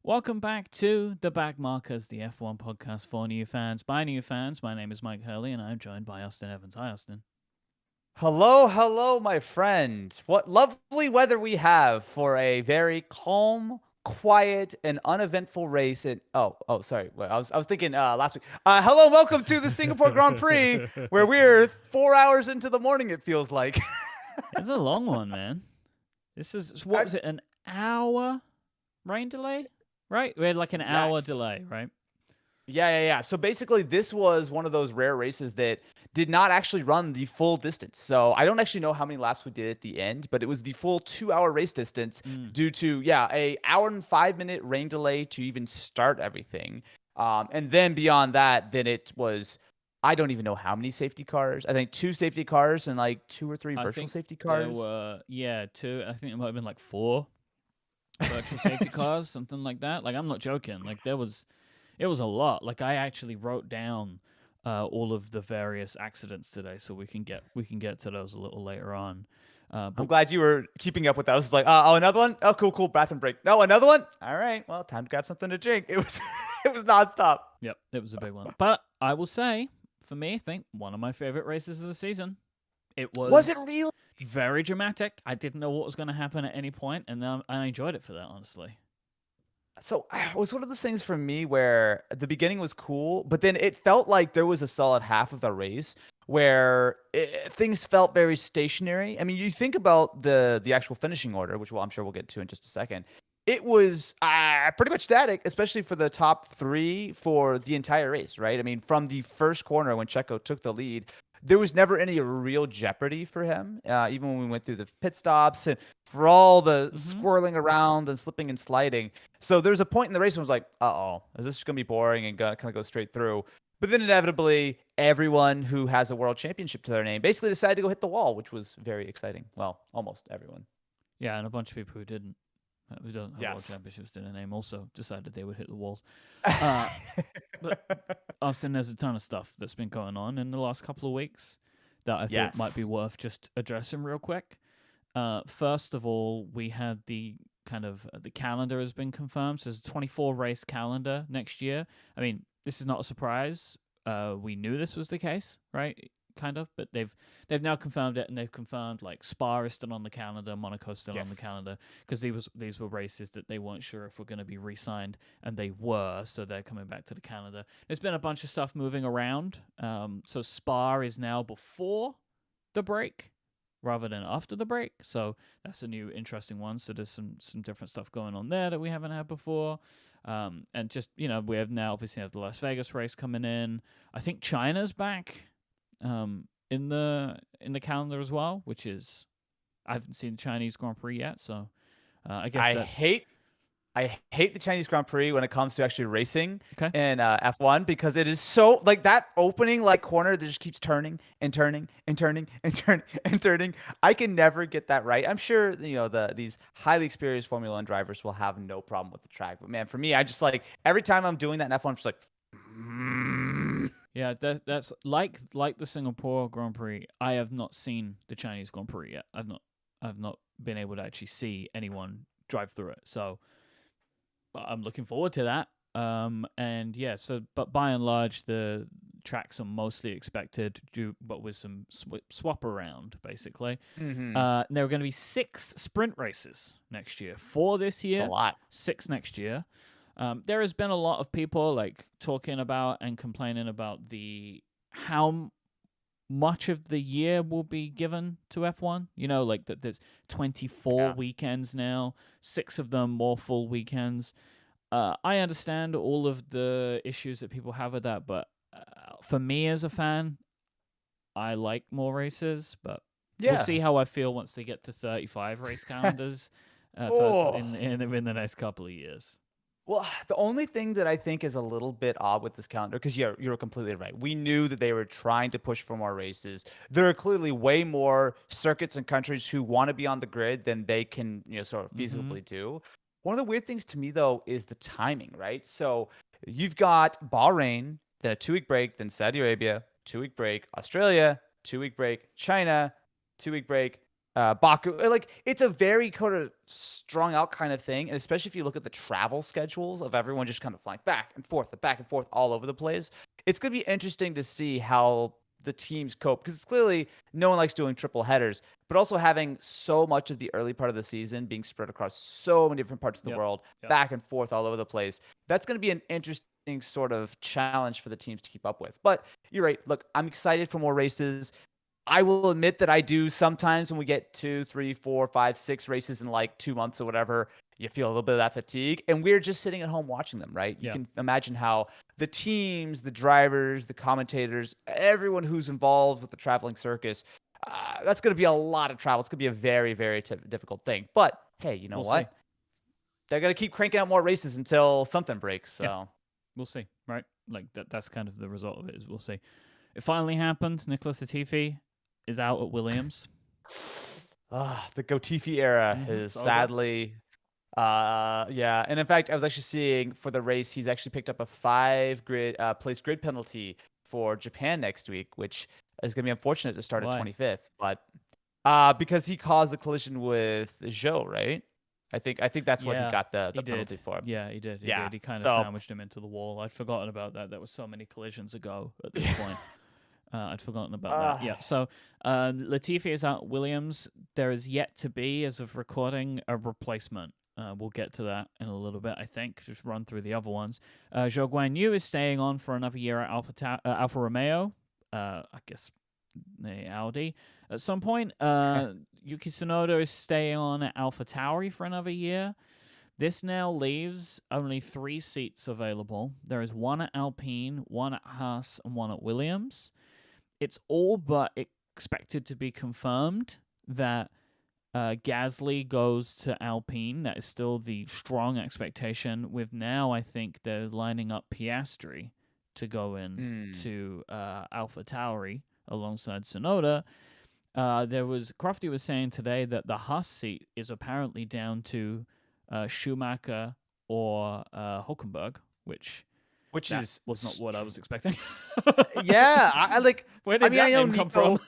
Welcome back to The Backmarkers, the F1 podcast for new fans. By new fans, my name is Mike Hurley, and I'm joined by Austin Evans. Hi, Austin. Hello, hello, my friend. What lovely weather we have for a very calm, quiet, and uneventful race. Sorry. Wait, I was thinking last week. Hello, welcome to the Singapore Grand Prix, where we're 4 hours into the morning. It feels like. It's a long one, man. This is, what I- was it, an hour rain delay? Right? We had like an hour yes. delay, right? Yeah. So basically, this was one of those rare races that did not actually run the full distance. So I don't actually know how many laps we did at the end, but it was the full 2 hour race distance Mm. due to, a hour and 5 minute rain delay to even start everything. And then beyond that, then it was, I don't even know how many safety cars. I think two safety cars and like two or three I virtual think safety there cars. were, two. I think it might have been like four virtual safety cars, something like that. Like, I'm not joking. Like, it was a lot. Like, I actually wrote down all of the various accidents today, so we can get to those a little later on. I'm But glad you were keeping up with that. I was like, another one? Oh, cool. Bathroom break. No, another one? All right. Well, time to grab something to drink. It was, it was nonstop. yep, it was a big one. But I will say, for me, I think one of my favorite races of the season. It Was it was real? very dramatic. I didn't know what was going to happen at any point, and I enjoyed it for that, honestly. So it was one of those things for me where the beginning was cool, but then it felt like there was a solid half of the race where things felt very stationary. I mean, you think about the actual finishing order, which I'm sure we'll get to in just a second. It was pretty much static, especially for the top three for the entire race, right? I mean, from the first corner when Checo took the lead, there was never any real jeopardy for him, even when we went through the pit stops and for all the Mm-hmm. squirreling around and slipping and sliding. So there's a point in the race when I was like, uh-oh, is this just going to be boring and kind of go straight through? But then inevitably, everyone who has a world championship to their name basically decided to go hit the wall, which was very exciting. Well, almost everyone. Yeah, and a bunch of people who didn't, who don't have world Yes. championships in their name, also decided they would hit the walls. Uh, but Austin, there's a ton of stuff that's been going on in the last couple of weeks that I thought might be Yes. worth just addressing real quick. First of all, we had the kind of the calendar has been confirmed. So there's a 24 race calendar next year. I mean, this is not a surprise. We knew this was the case, right? Kind of, but they've now confirmed it, and they've confirmed like Spa is still on the calendar, Monaco's still on the Yes. calendar, because these were races that they weren't sure if were going to be re-signed, and they were, so they're coming back to the calendar. There's been a bunch of stuff moving around. So Spa is now before the break rather than after the break. So that's a new interesting one. So there's some different stuff going on there that we haven't had before. And just, we have now obviously have the Las Vegas race coming in. I think China's back in the calendar as well, which is I haven't seen the Chinese Grand Prix yet, so I guess I that's hate I hate the Chinese Grand Prix when it comes to actually racing okay. in F1 because it is so like that opening like corner that just keeps turning and turning and turning and turning and turning. I can never get that right. I'm sure these highly experienced Formula One drivers will have no problem with the track, but man, for me, I just like every time I'm doing that in F1, I'm just like. Yeah, that's like the Singapore Grand Prix. I have not seen the Chinese Grand Prix yet. I've not been able to actually see anyone drive through it. So but I'm looking forward to that. And yeah, so but by and large, the tracks are mostly expected to, but with some swap around basically. Mm-hmm. There are going to be 6 sprint races next year. 4 this It's a year, lot. 6 next year. There has been a lot of people like talking about and complaining about the how much of the year will be given to F1. Like that there's 24 Yeah. weekends now, 6 of them more full weekends. I understand all of the issues that people have with that, but for me as a fan, I like more races, but we'll Yeah. see how I feel once they get to 35 race calendars Oh. in the next couple of years. Well, the only thing that I think is a little bit odd with this calendar, because you're completely right. We knew that they were trying to push for more races. There are clearly way more circuits and countries who want to be on the grid than they can, sort of Mm-hmm. feasibly do. One of the weird things to me though is the timing, right? So you've got Bahrain, then a 2 week break, then Saudi Arabia, 2 week break, Australia, 2 week break, China, 2 week break. Baku. Like it's a very kind of strung out kind of thing, and especially if you look at the travel schedules of everyone just kind of flying back and forth all over the place. It's gonna be interesting to see how the teams cope because it's clearly no one likes doing triple headers, but also having so much of the early part of the season being spread across so many different parts of the Yep. world, Yep. back and forth all over the place. That's gonna be an interesting sort of challenge for the teams to keep up with. But you're right. Look, I'm excited for more races. I will admit that I do sometimes when we get 2, 3, 4, 5, 6 races in like 2 months or whatever, you feel a little bit of that fatigue. And we're just sitting at home watching them, right? You Yeah. can imagine how the teams, the drivers, the commentators, everyone who's involved with the traveling circus, that's going to be a lot of travel. It's going to be a very, very difficult thing. But hey, you know We'll what? see. They're going to keep cranking out more races until something breaks. So. Yeah. We'll see, right? Like that's kind of the result of it. Is we'll see. It finally happened. Nicholas Latifi is out at Williams. The Gotifi era is sadly, yeah. And in fact, I was actually seeing for the race, he's actually picked up a 5 place grid penalty for Japan next week, which is going to be unfortunate to start Why? at 25th. But because he caused the collision with Zhou, right? I think that's what he got the penalty for. Yeah, he did. Yeah. He kind of sandwiched him into the wall. I'd forgotten about that. There were so many collisions ago at this point. I'd forgotten about that. Yeah. So Latifi is out at Williams. There is yet to be, as of recording, a replacement. We'll get to that in a little bit, I think. Just run through the other ones. Zhou Guanyu is staying on for another year at Alfa Romeo. I guess Audi. At some point, Yuki Tsunoda is staying on at AlphaTauri for another year. This now leaves only 3 seats available. There is one at Alpine, one at Haas, and one at Williams. It's all but expected to be confirmed that Gasly goes to Alpine. That is still the strong expectation. With now, I think they're lining up Piastri to go in to AlphaTauri alongside Tsunoda. Crofty was saying today that the Haas seat is apparently down to Schumacher or Hülkenberg, which was not what I was expecting. Yeah, I like. Where did that name come from?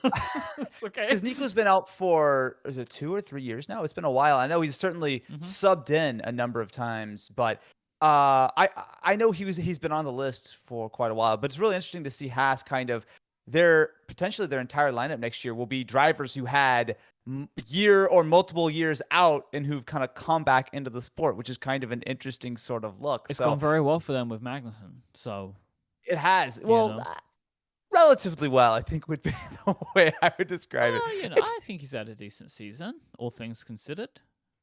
It's okay. Because Nico's been out for, is it 2 or 3 years now? It's been a while. I know he's certainly subbed in a number of times, but I know he's been on the list for quite a while. But it's really interesting to see Haas kind of potentially their entire lineup next year will be drivers who had year or multiple years out and who've kind of come back into the sport, which is kind of an interesting sort of look. It's gone very well for them with Magnussen. So it has. Well, relatively well, I think would be the way I would describe it. I think he's had a decent season, all things considered.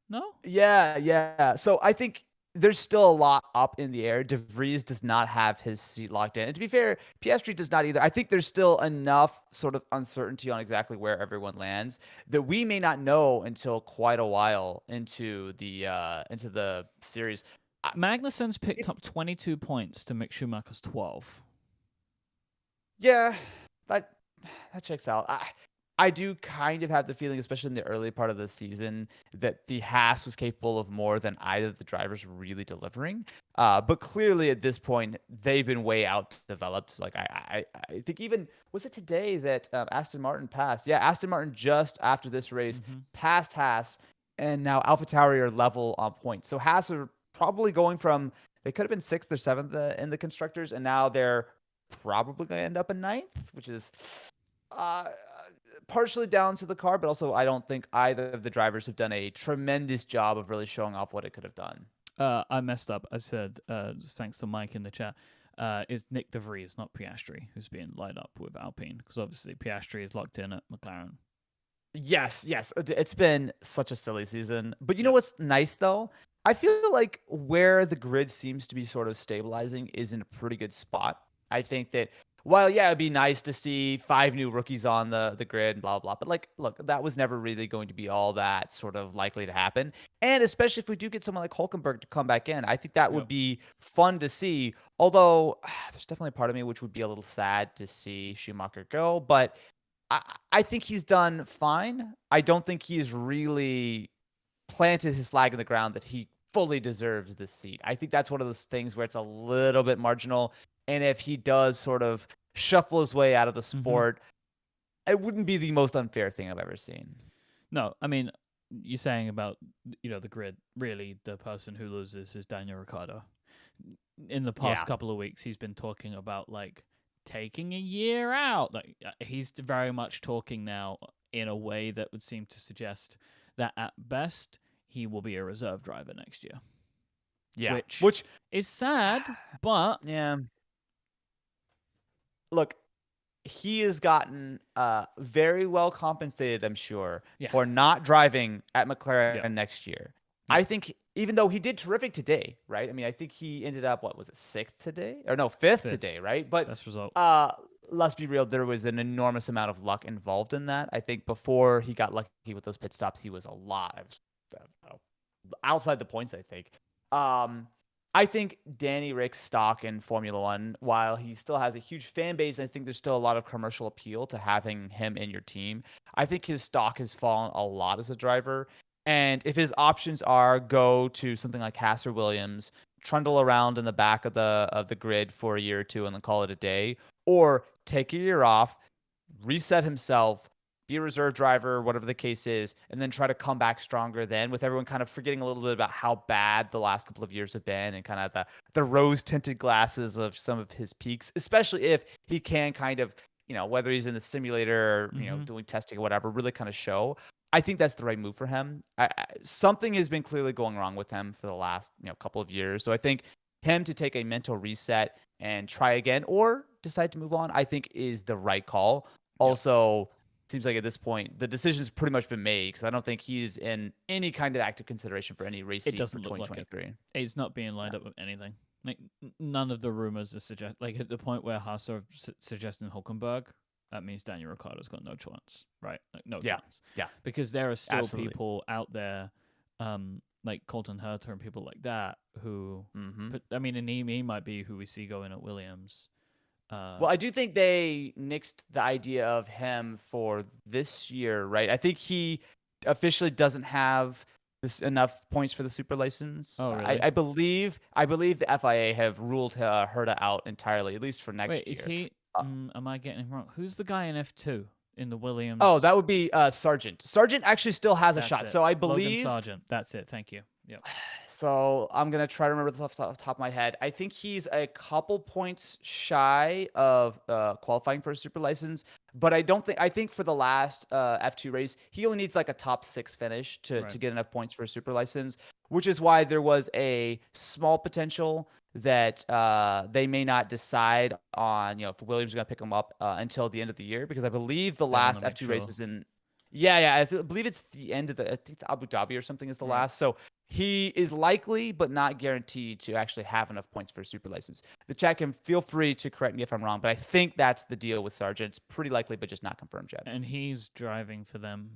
No? Yeah. So I think there's still a lot up in the air. De Vries does not have his seat locked in. And to be fair, Piastri does not either. I think there's still enough sort of uncertainty on exactly where everyone lands that we may not know until quite a while into the series. Magnussen's picked up 22 points to Mick Schumacher's 12. Yeah, that checks out. I do kind of have the feeling, especially in the early part of the season, that the Haas was capable of more than either of the drivers really delivering. But clearly at this point, they've been way out developed. Like I think even, was it today that Aston Martin passed? Yeah, Aston Martin just after this race passed Haas, and now AlphaTauri are level on points. So Haas are probably going from, they could have been 6th or 7th in the constructors, and now they're probably going to end up in 9th, which is partially down to the car, but also I don't think either of the drivers have done a tremendous job of really showing off what it could have done. I messed up. I said, thanks to Mike in the chat, it's Nick De Vries, not Piastri, who's being lined up with Alpine, because obviously Piastri is locked in at McLaren. Yes. It's been such a silly season. But you know what's nice, though? I feel like where the grid seems to be sort of stabilizing is in a pretty good spot. I think that while, yeah, it'd be nice to see 5 new rookies on the grid and blah, blah, blah. But, look, that was never really going to be all that sort of likely to happen. And especially if we do get someone like Hülkenberg to come back in, I think that would be fun to see. Although, there's definitely a part of me which would be a little sad to see Schumacher go. But I think he's done fine. I don't think he's really planted his flag in the ground that he fully deserves this seat. I think that's one of those things where it's a little bit marginal. And if he does sort of shuffle his way out of the sport, it wouldn't be the most unfair thing I've ever seen. No, I mean, you're saying about the grid. Really, the person who loses is Daniel Ricciardo. In the past Yeah. couple of weeks, he's been talking about like taking a year out. Like he's very much talking now in a way that would seem to suggest that at best he will be a reserve driver next year. Yeah. Which is sad, but yeah. Look, he has gotten very well compensated, I'm sure, for not driving at McLaren next year. Yeah. I think even though he did terrific today, right? I mean, I think he ended up, what was it, 6th today? Or no, 5th today, right? But best result. Let's be real, there was an enormous amount of luck involved in that. I think before he got lucky with those pit stops, he was a lot outside the points, I think. I think Danny Rick's stock in Formula One, while he still has a huge fan base, I think there's still a lot of commercial appeal to having him in your team. I think his stock has fallen a lot as a driver. And if his options are go to something like Haas or Williams, trundle around in the back of the grid for a year or two and then call it a day, or take a year off, reset himself, be a reserve driver, whatever the case is, and then try to come back stronger then, with everyone kind of forgetting a little bit about how bad the last couple of years have been and kind of the rose-tinted glasses of some of his peaks, especially if he can kind of, whether he's in the simulator or, doing testing or whatever, really kind of show. I think that's the right move for him. Something has been clearly going wrong with him for the last, couple of years. So I think him to take a mental reset and try again or decide to move on, I think is the right call. Also, seems like at this point the decision's pretty much been made, because I don't think he's in any kind of active consideration for any race seat for 2023. Like it's not being lined up with anything. Like none of the rumors are suggest, like at the point where Haas are suggesting Hulkenberg, that means Daniel Ricciardo's got no chance, right? Like no chance. Yeah. Because there are still people out there, like Colton Herta and people like that who, but I mean, and he might be who we see going at Williams. Well, I do think they nixed the idea of him for this year, right? I think he officially doesn't have enough points for the super license. Oh, really? I believe the FIA have ruled Herta out entirely, at least for next year. Wait, is he? Am I getting him wrong? Who's the guy in F2 in the Williams? Oh, that would be Sargent. Sargent actually still has a shot. So I believe Logan Sargent. That's it. Thank you. Yep. So I'm going to try to remember this off the top of my head. I think he's a couple points shy of qualifying for a super license, but I think for the last F2 race, he only needs like a top 6 finish to get enough points for a super license, which is why there was a small potential that they may not decide on, if Williams is going to pick him up until the end of the year, because I believe the last F2 race is in... Yeah, I believe it's the end of I think it's Abu Dhabi or something is the last. So he is likely, but not guaranteed, to actually have enough points for a super license. The chat can feel free to correct me if I'm wrong, but I think that's the deal with Sargent. It's pretty likely, but just not confirmed yet. And he's driving for them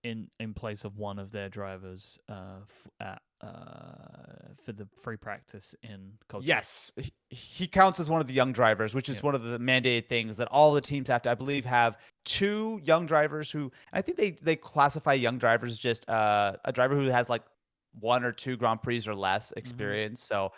in place of one of their drivers for the free practice in Costa. Yes, he counts as one of the young drivers, which is one of the mandated things that all the teams have to, I believe, have 2 young drivers who, I think they classify young drivers as just a driver who has like 1 or 2 Grand Prix or less experience. So,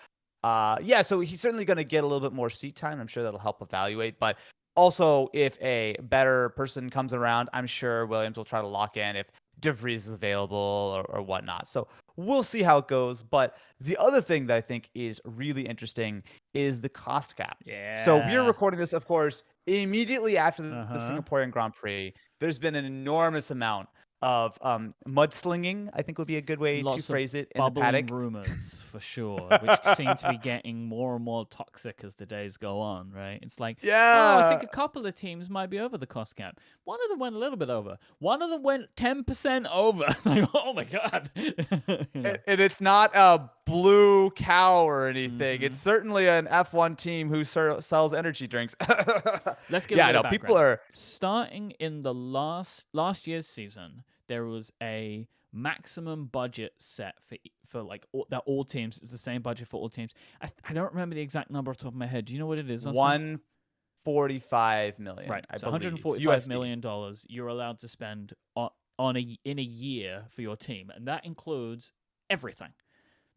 so he's certainly going to get a little bit more seat time. I'm sure that'll help evaluate. But also, if a better person comes around, I'm sure Williams will try to lock in if De Vries is available or whatnot. So we'll see how it goes. But the other thing that I think is really interesting is the cost cap. Yeah. So we're recording this, of course, immediately after the Singaporean Grand Prix. There's been an enormous amount of mudslinging, I think would be a good way to phrase it, in the paddock. Rumors, for sure, which seem to be getting more and more toxic as the days go on, right? It's like, I think a couple of teams might be over the cost cap. One of them went a little bit over. One of them went 10% over. Like, oh my God. And it's not a blue cow or anything. It's certainly an F1 team who sells energy drinks. Let's give it a background. People are starting in the last year's season. There was a maximum budget set for like all teams. It's the same budget for all teams. I don't remember the exact number off the top of my head. Do you know what it is? $145 million. Right, I so believe. $145 million you're allowed to spend in a year for your team, and that includes everything: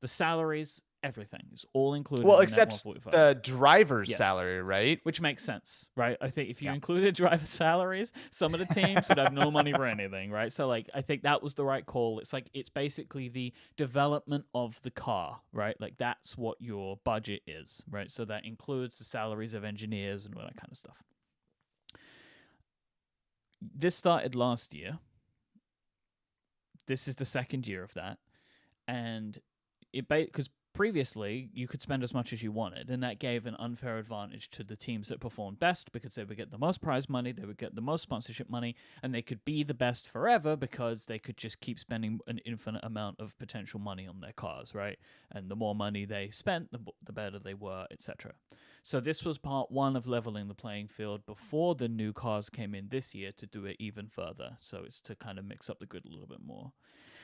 the salaries, everything. It's all included Well, in that except 145. the driver's Yes. salary, right? Which makes sense, right? I think if you Yeah. included driver salaries, some of the teams would have no money for anything, right? So, like, I think that was the right call. It's like, it's basically the development of the car, right? Like, that's what your budget is, right? So that includes the salaries of engineers and all that kind of stuff. This started last year. This is the second year of that. And because previously you could spend as much as you wanted, and that gave an unfair advantage to the teams that performed best because they would get the most prize money, they would get the most sponsorship money, and they could be the best forever because they could just keep spending an infinite amount of potential money on their cars, right? And the more money they spent, the better they were, etc. So this was part one of leveling the playing field before the new cars came in this year to do it even further. So it's to kind of mix up the grid a little bit more.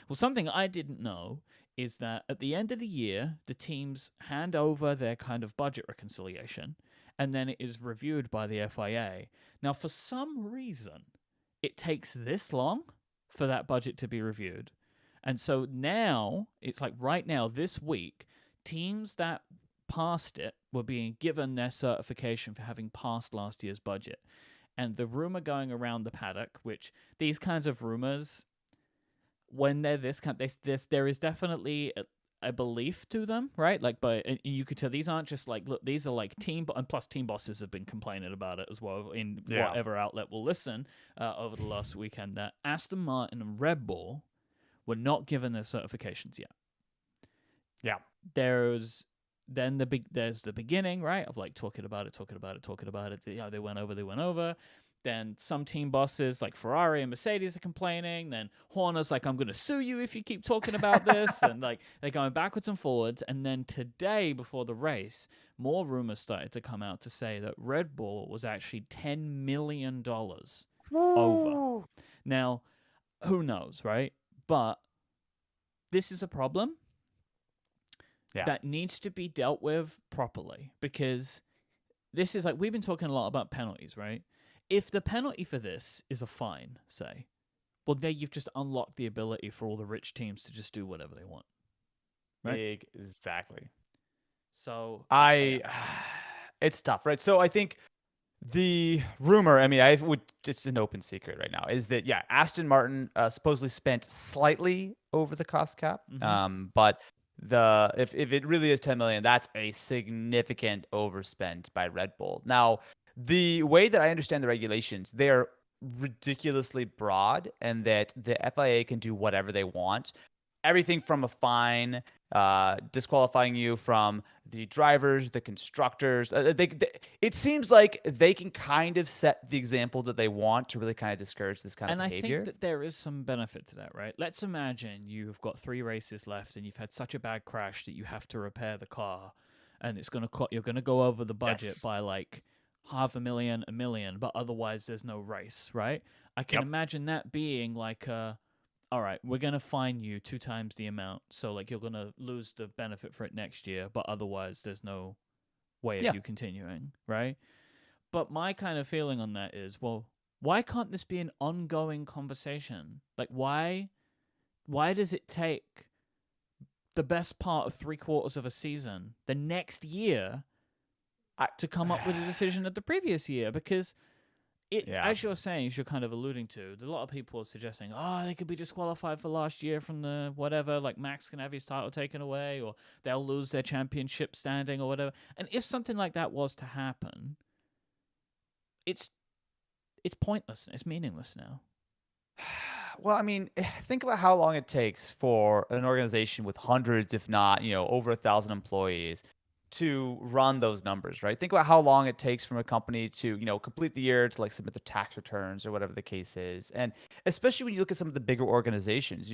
Well, something I didn't know is that at the end of the year, the teams hand over their kind of budget reconciliation, and then it is reviewed by the FIA. Now, for some reason, it takes this long for that budget to be reviewed. And so now, it's like right now, this week, teams that passed it were being given their certification for having passed last year's budget. And the rumor going around the paddock, which these kinds of rumors, when they're this kind, there is definitely a belief to them, right? Like, but you could tell these aren't just like, look, these are like and plus team bosses have been complaining about it as well in whatever outlet will listen over the last weekend, that Aston Martin and Red Bull were not given their certifications yet. Yeah. There's the beginning, right, of like talking about it. They went over. Then some team bosses like Ferrari and Mercedes are complaining. Then Horner's like, I'm going to sue you if you keep talking about this. And like they're going backwards and forwards. And then today, before the race, more rumors started to come out to say that Red Bull was actually $10 million over. Now, who knows, right? But this is a problem that needs to be dealt with properly, because this is like, we've been talking a lot about penalties, right? If the penalty for this is a fine, say, well, then you've just unlocked the ability for all the rich teams to just do whatever they want. Right? Exactly. So it's tough, right? So I think the rumor, I mean, it's an open secret right now, is that, Aston Martin supposedly spent slightly over the cost cap. But if it really is 10 million, that's a significant overspend by Red Bull. Now, the way that I understand the regulations, they are ridiculously broad, and that the FIA can do whatever they want. Everything from a fine, disqualifying you from the drivers, the constructors. It seems like they can kind of set the example that they want to really kind of discourage this kind of behavior. And I think that there is some benefit to that, right? Let's imagine you've got 3 races left and you've had such a bad crash that you have to repair the car, and you're going to go over the budget by like $500,000, $1 million, but otherwise there's no race, right? I can imagine that being like, all right, we're going to fine you 2 times the amount, so like you're going to lose the benefit for it next year, but otherwise there's no way of you continuing, right? But my kind of feeling on that is, well, why can't this be an ongoing conversation? Like, why does it take the best part of 3/4 of a season the next year to come up with a decision of the previous year? Because as you're saying, as you're kind of alluding to, a lot of people are suggesting, they could be disqualified for last year from the whatever, like Max can have his title taken away, or they'll lose their championship standing or whatever. And if something like that was to happen, it's pointless. It's meaningless now. Well, I mean, think about how long it takes for an organization with hundreds, if not, over 1,000 employees to run those numbers, right? Think about how long it takes from a company to, complete the year, to like submit the tax returns or whatever the case is. And especially when you look at some of the bigger organizations,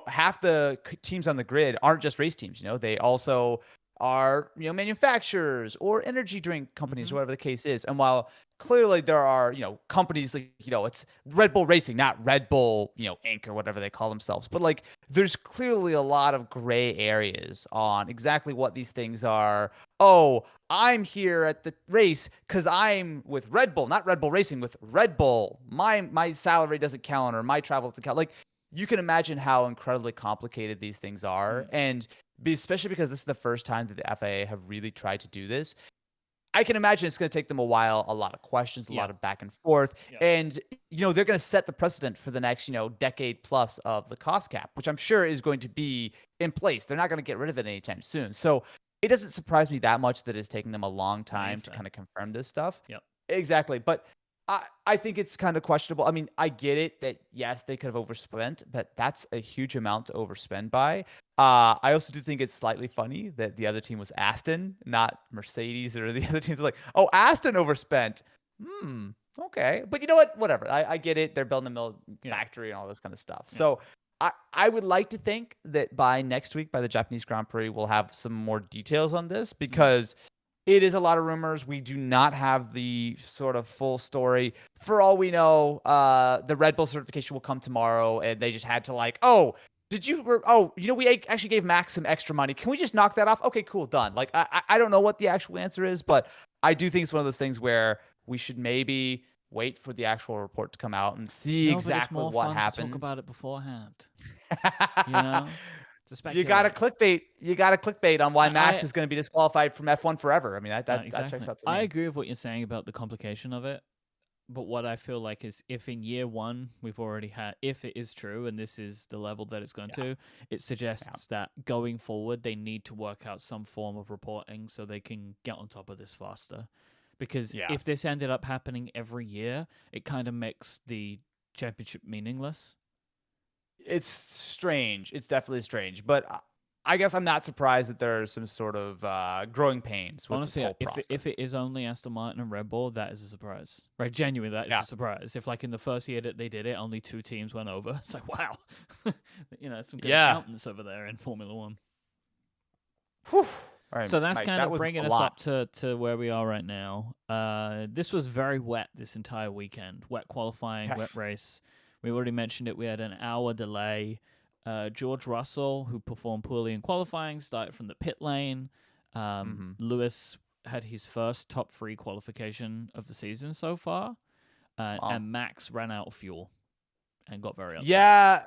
half the teams on the grid aren't just race teams, they also are, manufacturers or energy drink companies or whatever the case is. And while clearly there are, companies like, it's Red Bull Racing, not Red Bull, Inc. or whatever they call themselves. But like, there's clearly a lot of gray areas on exactly what these things are. Oh, I'm here at the race because I'm with Red Bull, not Red Bull Racing, with Red Bull. My salary doesn't count, or my travel doesn't count. Like, you can imagine how incredibly complicated these things are. And especially because this is the first time that the FIA have really tried to do this. I can imagine it's going to take them a while, a lot of questions, a Yeah. lot of back and forth. Yeah. And, they're going to set the precedent for the next, decade plus of the cost cap, which I'm sure is going to be in place. They're not going to get rid of it anytime soon. So it doesn't surprise me that much that it's taking them a long time to kind of confirm this stuff. Yep. Exactly. But I think it's kind of questionable. I mean, I get it that, yes, they could have overspent, but that's a huge amount to overspend by. I also do think it's slightly funny that the other team was Aston, not Mercedes, or the other teams like, oh, Aston overspent. Okay. But you know what? Whatever. I get it. They're building a mill factory and all this kind of stuff. Yeah. So I would like to think that by next week, by the Japanese Grand Prix, we'll have some more details on this because it is a lot of rumors. We do not have the sort of full story. For all we know, the Red Bull certification will come tomorrow, and they just had to we actually gave Max some extra money. Can we just knock that off? Okay, cool, done. Like, I don't know what the actual answer is, but I do think it's one of those things where we should maybe wait for the actual report to come out and see exactly what happened. Talk about it beforehand. You know? You got to clickbait on why Max is going to be disqualified from F1 forever. I mean, that checks out to me. I agree with what you're saying about the complication of it. But what I feel like is if in year one we've already had, if it is true and this is the level that it's going to, it suggests that going forward they need to work out some form of reporting so they can get on top of this faster. Because if this ended up happening every year, it kind of makes the championship meaningless. It's strange. It's definitely strange. But I guess I'm not surprised that there are some sort of growing pains with honestly, this whole process. If it is only Aston Martin and Red Bull, that is a surprise. Right? Genuinely, that is a surprise. If, like, in the first year that they did it, only 2 teams went over, it's like, wow. Some good accountants over there in Formula One. Whew. Right, so that's kind of bringing us up to where we are right now. This was very wet this entire weekend. Wet qualifying, wet race. We already mentioned it. We had an hour delay. George Russell, who performed poorly in qualifying, started from the pit lane. Lewis had his first top 3 qualification of the season so far. And Max ran out of fuel and got very upset. Yeah.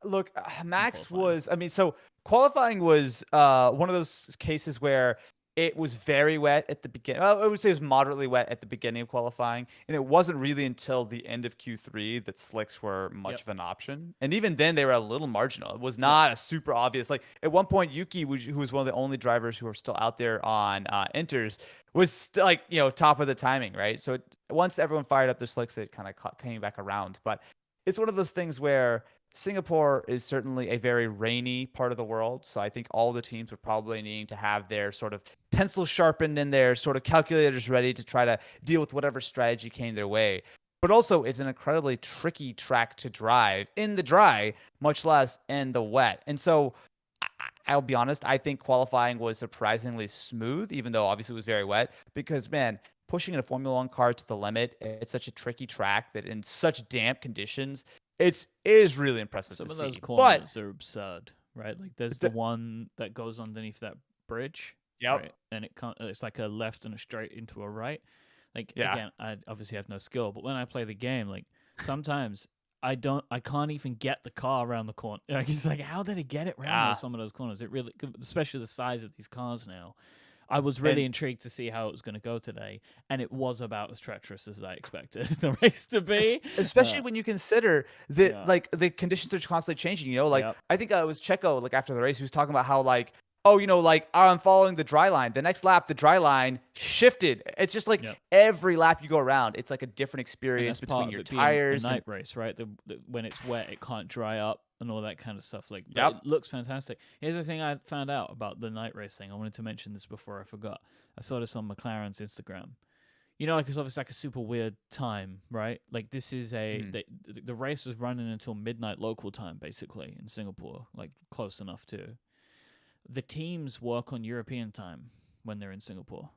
Look, Max was, so qualifying was one of those cases where it was very wet at the beginning. I would say it was moderately wet at the beginning of qualifying, and it wasn't really until the end of Q3 that slicks were much of an option. And even then, they were a little marginal. It was not a super obvious. Like at one point, Yuki, who was one of the only drivers who were still out there on inters, was still top of the timing, right? So once everyone fired up their slicks, it kind of came back around. But it's one of those things where Singapore is certainly a very rainy part of the world, so I think all the teams were probably needing to have their sort of pencils sharpened and their sort of calculators ready to try to deal with whatever strategy came their way. But also, it's an incredibly tricky track to drive in the dry, much less in the wet. And so I'll be honest, I think qualifying was surprisingly smooth, even though obviously it was very wet, because, man, pushing a Formula One car to the limit, it's such a tricky track that in such damp conditions, it is really impressive to see. Some of those corners are absurd, right? Like there's the one that goes underneath that bridge, right? And it's like a left and a straight into a right. Like again, I obviously have no skill, but when I play the game, like sometimes I can't even get the car around the corner. Like it's like, how did it get it around some of those corners? It really, especially the size of these cars now. I was really intrigued to see how it was going to go today, and it was about as treacherous as I expected the race to be. Especially when you consider that like the conditions are constantly changing. I think it was Checo, like after the race, he was talking about how I'm following the dry line. The next lap, the dry line shifted. It's just like every lap you go around, it's like a different experience between your tires. A night race, right? When it's wet, it can't dry up. And all that kind of stuff. It looks fantastic. Here's the thing I found out about the night race thing. I wanted to mention this before I forgot. I saw this on McLaren's Instagram. It's obviously like a super weird time, right? Like this is the race is running until midnight local time, basically, in Singapore, like close enough to. The teams work on European time when they're in Singapore.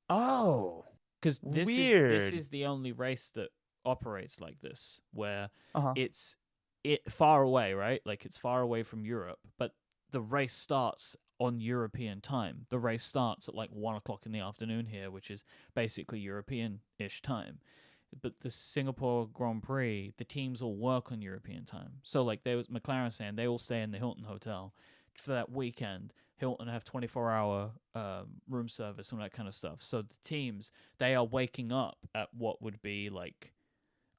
Oh, because this is the only race that operates like this, where it's far away, right? Like it's far away from Europe, but the race starts on European time. The race starts at like 1:00 in the afternoon here, which is basically European-ish time. But the Singapore Grand Prix, the teams all work on European time. So like there was McLaren saying they all stay in the Hilton Hotel for that weekend, Hilton have 24-hour room service and all that kind of stuff. So the teams, they are waking up at what would be like,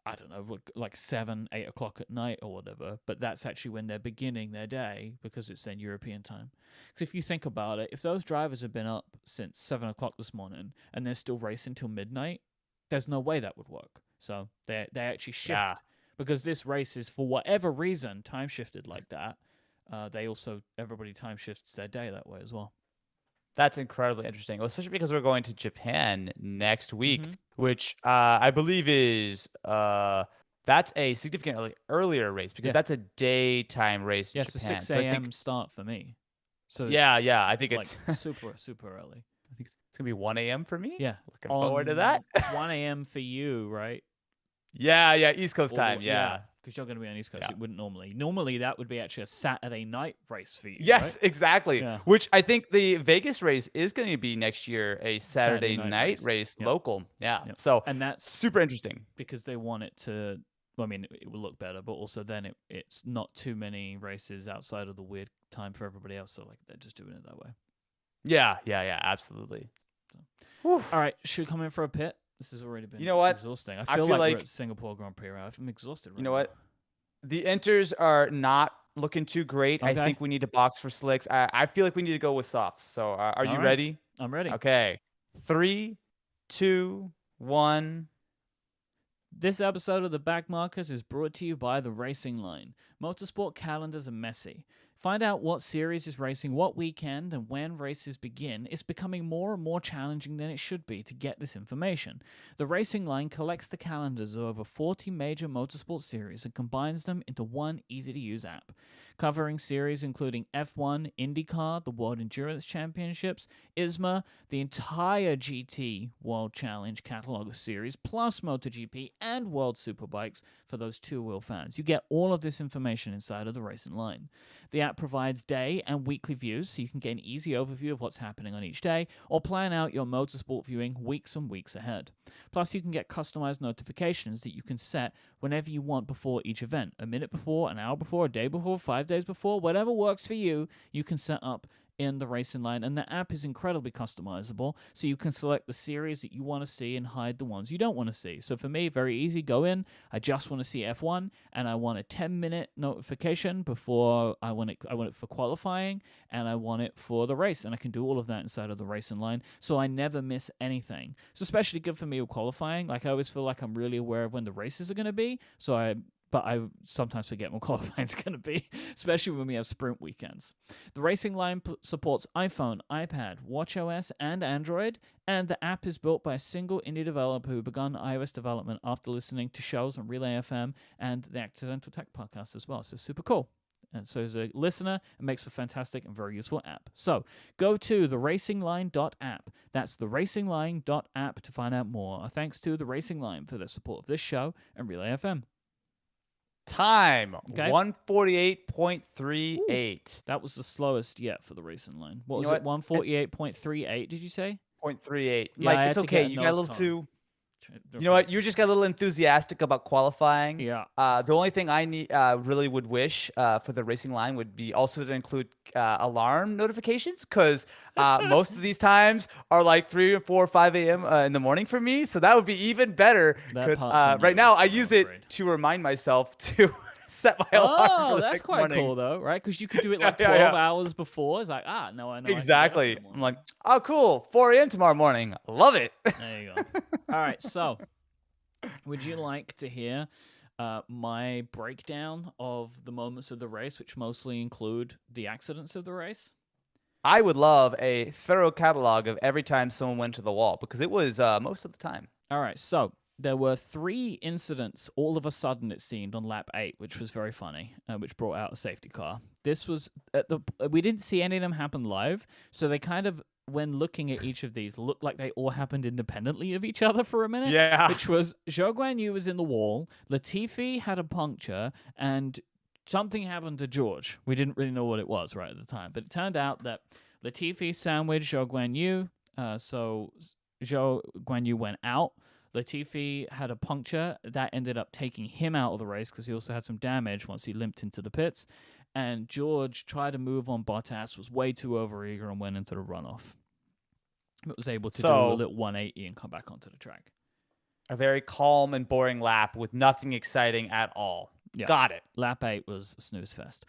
I don't know, like 7, 8 o'clock at night or whatever. But that's actually when they're beginning their day because it's then European time. Because if you think about it, if those drivers have been up since 7 o'clock this morning and they're still racing till midnight, there's no way that would work. So they actually shift. Yeah. Because this race is, for whatever reason, time shifted like that. Everybody time shifts their day that way as well. That's incredibly interesting, well, especially because we're going to Japan next week, Mhm. which I believe is that's a significantly earlier race because Yeah. that's a daytime race in Yeah, it's a Japan. 6 So I a.m. think, start for me. So yeah, it's yeah, I think like it's super, super early. I think it's gonna be 1 a.m. for me. Yeah. Looking forward to that. 1 a.m. for you, right? Yeah, East Coast All the time. way- Yeah. because you're going to be on East Coast. Yeah. It wouldn't normally. Normally, that would be actually a Saturday night race for you. Yes, right? exactly. Yeah. Which I think the Vegas race is going to be next year a Saturday night night race. race Yep. local. Yeah. Yep. So And that's super interesting. because they want it to. Well, I mean, it will look better, but also then it's not too many races outside of the weird time for everybody else. So like they're just doing it that way. Yeah, absolutely. All right, should we come in for a pit? This has already been You know what? exhausting. I I feel feel like we're like- at Singapore Grand Prix. Right? I'm exhausted. You know what? The inters are not looking too great. I Okay. think we need to box for slicks. I feel like we need to go with softs. So are you All right. ready? I'm ready. Okay. 3, 2, 1. This episode of the Backmarkers is brought to you by The Racing Line. Motorsport calendars are messy. Find out what series is racing what weekend and when races begin. It's becoming more and more challenging than it should be to get this information. The Racing Line collects the calendars of over 40 major motorsport series and combines them into one easy-to-use app, covering series including F1, IndyCar, the World Endurance Championships, ISMA, the entire GT World Challenge catalog of series, plus MotoGP and World Superbikes for those two-wheel fans. You get all of this information inside of the Racing Line. The app provides day and weekly views so you can get an easy overview of what's happening on each day or plan out your motorsport viewing weeks and weeks ahead. Plus, you can get customized notifications that you can set whenever you want before each event. A minute before, an hour before, a day before, 5 days before, whatever works for you, you can set up in the Racing Line, and the app is incredibly customizable, so you can select the series that you want to see and hide the ones you don't want to see. So for me, very easy, go in, I just want to see F1, and I want a 10-minute notification before I want it for qualifying, and I want it for the race, and I can do all of that inside of the Racing Line, so I never miss anything. It's especially good for me with qualifying. Like, I always feel like I'm really aware of when the races are going to be, but I sometimes forget when qualifying is going to be, especially when we have sprint weekends. The Racing Line supports iPhone, iPad, watchOS, and Android, and the app is built by a single indie developer who began iOS development after listening to shows on Relay FM and the Accidental Tech podcast as well. So super cool. And so as a listener, it makes a fantastic and very useful app. So go to theracingline.app. That's theracingline.app to find out more. Thanks to The Racing Line for their support of this show and Relay FM. Time. Okay. 148.38. That was the slowest yet for the Racing Line. What You was know it? 148.38, did you say? 0.38. Yeah, I Like, had it's to okay. get a You got a nose little cone. too. You know what? You just got a little enthusiastic about qualifying. Yeah. The only thing I need, really would wish for the Racing Line would be also to include alarm notifications, because most of these times are like 3 or 4 or 5 a.m. In the morning for me. So that would be even better. That part's annoying, Right now, I so use I'm it afraid. to remind myself to set my alarm. Oh, for the that's next quite morning. cool, though, right? Because you could do it like Yeah, 12 yeah. hours before. It's like, no, I know. I can get up Exactly. in the I'm morning. like, oh, cool. 4 a.m. tomorrow morning. Love it. There you go. All right, so would you like to hear my breakdown of the moments of the race, which mostly include the accidents of the race? I would love a thorough catalog of every time someone went to the wall, because it was most of the time. All right, so there were 3 incidents all of a sudden, it seemed, on lap 8, which was very funny, which brought out a safety car. This was we didn't see any of them happen live, so they kind of, when looking at each of these, looked like they all happened independently of each other for a minute. Yeah. Which was Zhou Guanyu was in the wall, Latifi had a puncture, and something happened to George. We didn't really know what it was right at the time, but it turned out that Latifi sandwiched Zhou Guanyu, so Zhou Guanyu went out. Latifi had a puncture that ended up taking him out of the race because he also had some damage once he limped into the pits. and George tried to move on Bottas, was way too overeager, and went into the runoff. But was able to do a little 180 and come back onto the track. A very calm and boring lap with nothing exciting at all. Yeah. Got it. Lap 8 was a snooze fest.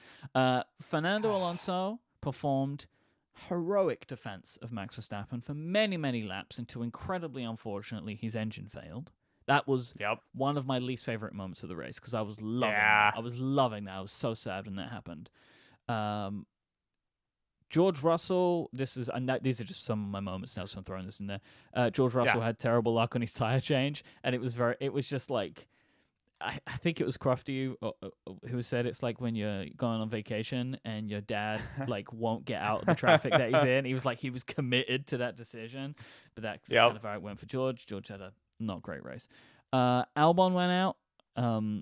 Fernando Alonso performed heroic defense of Max Verstappen for many, many laps until incredibly unfortunately his engine failed. That was one of my least favorite moments of the race because I was loving that. I was loving that. I was so sad when that happened. George Russell, these are just some of my moments now, so I'm throwing this in there. George Russell had terrible luck on his tire change, and it was just like, I think it was Crofty who said it's like when you're going on vacation and your dad like won't get out of the traffic that he's in. He was like, he was committed to that decision, but that's kind of how it went for George. George had a not great race. Albon went out.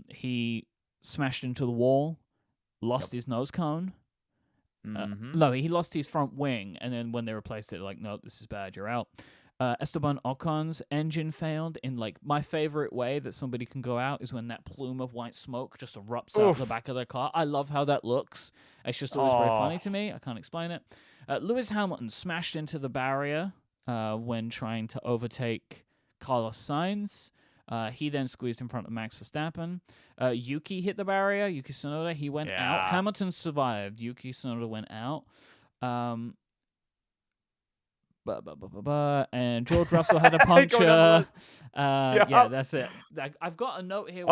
He smashed into the wall, lost his nose cone. No, he lost his front wing, and then when they replaced it, like, no, this is bad, you're out. Esteban Ocon's engine failed in like my favorite way that somebody can go out is when that plume of white smoke just erupts out of the back of their car. I love how that looks. It's just always very funny to me. I can't explain it. Lewis Hamilton smashed into the barrier when trying to overtake Carlos Sainz. He then squeezed in front of Max Verstappen. Yuki hit the barrier. Yuki Tsunoda, he went out. Hamilton survived. Yuki Tsunoda went out. And George Russell had a puncture. Yeah, that's it. I've got a note here.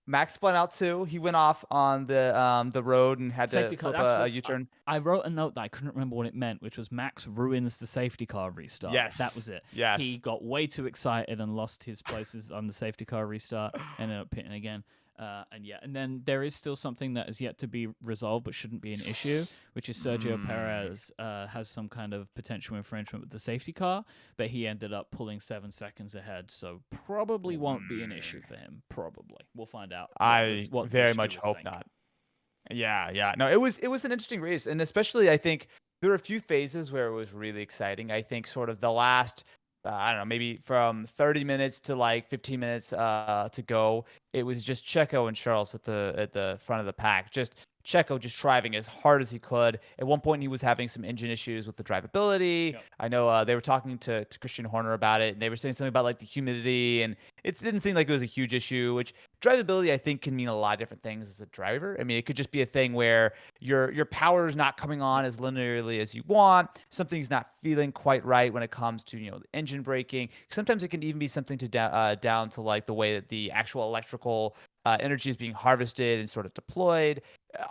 Max spun out too. He went off on the road and had safety to flip car. a U-turn. I wrote a note that I couldn't remember what it meant, which was Max ruins the safety car restart. Yes. That was it. Yes. He got way too excited and lost his places on the safety car restart, ended up pitting again. And then there is still something that is yet to be resolved but shouldn't be an issue, which is Sergio Perez has some kind of potential infringement with the safety car, but he ended up pulling 7 seconds ahead, so probably won't be an issue for him. Probably. We'll find out. I very much hope not. Yeah. No, it was an interesting race, and especially I think there were a few phases where it was really exciting. I think sort of the last I don't know, maybe from 30 minutes to like 15 minutes to go. It was just Checo and Charles at the front of the pack. Just Checo just driving as hard as he could. At one point, he was having some engine issues with the drivability. Yep. I know they were talking to Christian Horner about it, and they were saying something about like the humidity, and it didn't seem like it was a huge issue, which drivability, I think, can mean a lot of different things as a driver. I mean, it could just be a thing where your power is not coming on as linearly as you want. Something's not feeling quite right when it comes to, the engine braking. Sometimes it can even be something to down to like the way that the actual electrical energy is being harvested and sort of deployed.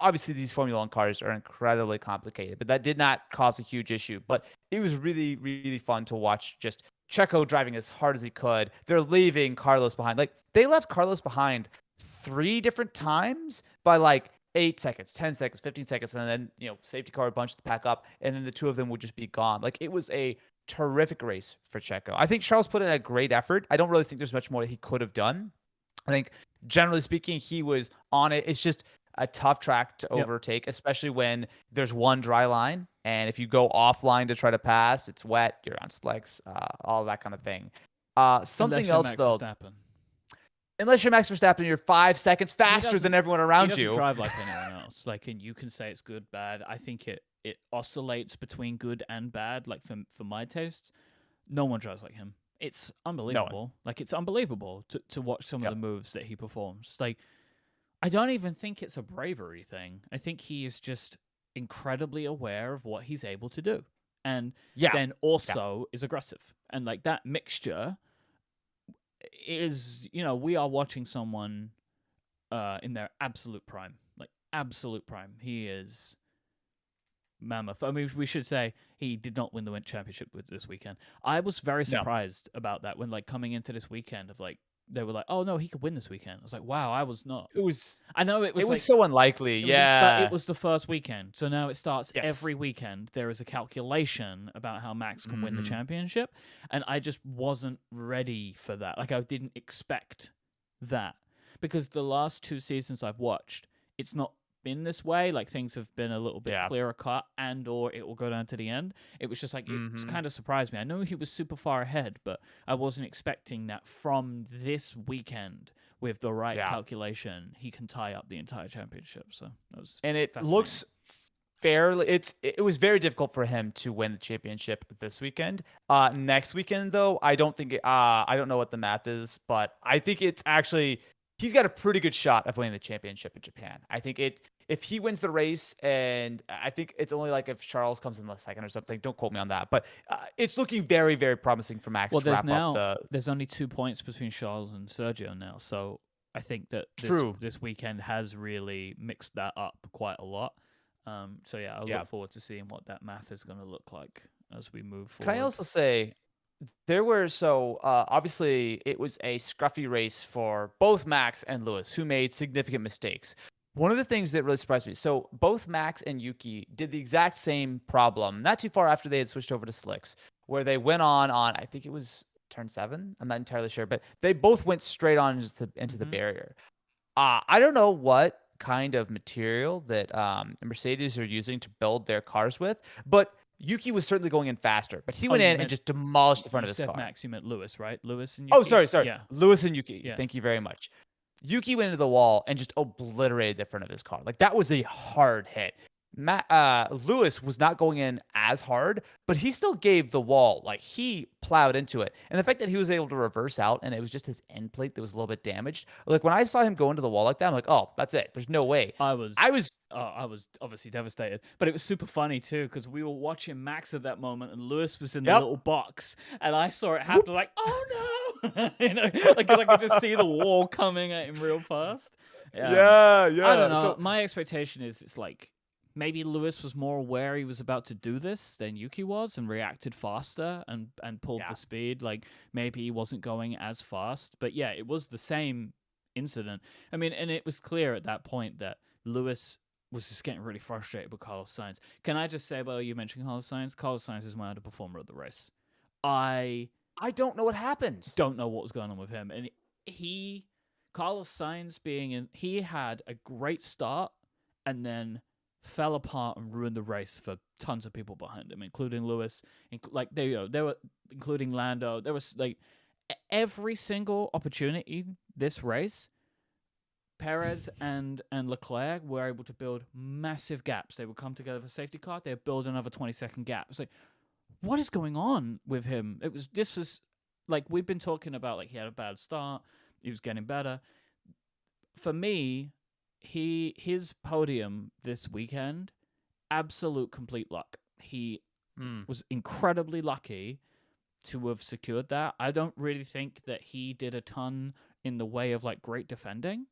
Obviously, these Formula One cars are incredibly complicated, but that did not cause a huge issue. But it was really, really fun to watch just Checo driving as hard as he could. They're leaving Carlos behind. Like, they left Carlos behind 3 different times by like 8 seconds, 10 seconds, 15 seconds, and then, safety car bunched the pack up, and then the two of them would just be gone. Like, it was a terrific race for Checo. I think Charles put in a great effort. I don't really think there's much more that he could have done. I think, generally speaking, he was on it. It's just a tough track to overtake, especially when there's one dry line. And if you go offline to try to pass, it's wet, you're on slicks, all that kind of thing. Something else, though. Unless you're Max Verstappen, you're 5 seconds faster than everyone around you. He doesn't drive like anyone else. Like, and you can say it's good, bad. I think it oscillates between good and bad. Like, for my tastes, no one drives like him. It's unbelievable. Like, it's unbelievable to watch some of the moves that he performs. Like, I don't even think it's a bravery thing. I think he is just incredibly aware of what he's able to do. And then also is aggressive. And, like, that mixture is, we are watching someone in their absolute prime. Like, absolute prime. He is mammoth. I mean, we should say he did not win the championship this weekend. I was very surprised about that when, like, coming into this weekend of, like, they were like, oh, no, he could win this weekend. I was like, wow, I was not. I know it was so unlikely. But it was the first weekend. So now it starts every weekend. There is a calculation about how Max can win the championship. And I just wasn't ready for that. Like, I didn't expect that. Because the last 2 seasons I've watched, it's not been this way. Like things have been a little bit Yeah. clearer cut, and or it will go down to the end. It was just like it Mm-hmm. kind of surprised me. I know he was super far ahead, but I wasn't expecting that from this weekend with the right Yeah. calculation, he can tie up the entire championship. So that was And it fascinating. looks fairly. It was very difficult for him to win the championship this weekend. Next weekend though, I don't think. I don't know what the math is, but I think it's actually he's got a pretty good shot of winning the championship in Japan. I think if he wins the race, and I think it's only like if Charles comes in the second or something. Don't quote me on that, but it's looking very, very promising for Max Well, to there's wrap now up there's only 2 points between Charles and Sergio now, so I think that True. this weekend has really mixed that up quite a lot. So yeah, I Yeah. look forward to seeing what that math is going to look like as we move Can forward. I also say obviously it was a scruffy race for both Max and Lewis, who made significant mistakes. One of the things that really surprised me, so both Max and Yuki did the exact same problem, not too far after they had switched over to slicks, where they went on I think it was turn 7. I'm not entirely sure, but they both went straight on into the barrier. I don't know what kind of material that Mercedes are using to build their cars with, but Yuki was certainly going in faster, but he went in and just demolished the front You of his said car. Max, you meant Lewis, right? Lewis and Oh, Yuki? sorry. Yeah. Lewis and Yuki. Yeah. Thank you very much. Yuki went into the wall and just obliterated the front of his car. Like that was a hard hit. Lewis was not going in as hard, but he still gave the wall. Like he plowed into it. And the fact that he was able to reverse out and it was just his end plate that was a little bit damaged. Like when I saw him go into the wall like that, I'm like, oh, that's it. There's no way. I was obviously devastated, but it was super funny too because we were watching Max at that moment, and Lewis was in the little box, and I saw it happen. Like, oh no, like I could just see the wall coming at him real fast. Yeah. I don't know. So, My expectation is it's like maybe Lewis was more aware he was about to do this than Yuki was and reacted faster and pulled the speed. Like maybe he wasn't going as fast, but yeah, it was the same incident. I mean, and it was clear at that point that Lewis was just getting really frustrated with Carlos Sainz. Can I just say, well, you mentioned Carlos Sainz? Carlos Sainz is my underperformer of the race. I don't know what happened. Don't know what was going on with him. And Carlos Sainz he had a great start and then fell apart and ruined the race for tons of people behind him, including Lewis, including Lando. There was like every single opportunity this race, Perez and Leclerc were able to build massive gaps. They would come together for safety car. They would build another 20-second gap. It's like, what is going on with him? This was like we've been talking about. Like he had a bad start. He was getting better. For me, his podium this weekend, absolute complete luck. He was incredibly lucky to have secured that. I don't really think that he did a ton in the way of like great defending.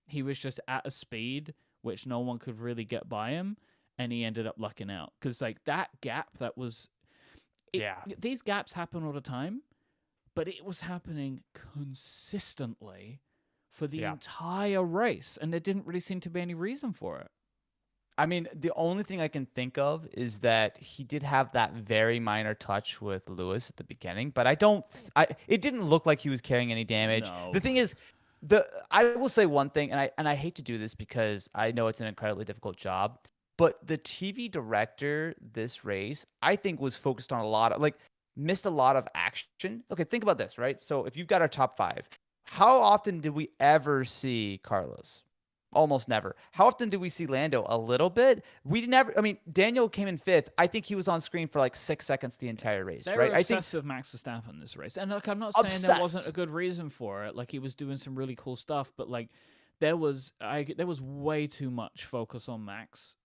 He was just at a speed which no one could really get by him, and he ended up lucking out. Because like that gap that was... These gaps happen all the time, but it was happening consistently for the entire race, and there didn't really seem to be any reason for it. I mean, the only thing I can think of is that he did have that very minor touch with Lewis at the beginning, but it didn't look like he was carrying any damage. No. The thing is, I will say one thing, and I hate to do this because I know it's an incredibly difficult job, but the TV director this race, I think, was focused on missed a lot of action. Okay, think about this, right? So if you've got our top 5, how often did we ever see Carlos? Almost never. How often did we see Lando? A little bit. We never. I mean, Daniel came in 5th. I think he was on screen for like 6 seconds the entire race. They right? were obsessed with Max Verstappen this race, and like I'm not saying there wasn't a good reason for it. Like he was doing some really cool stuff, but like there was way too much focus on Max.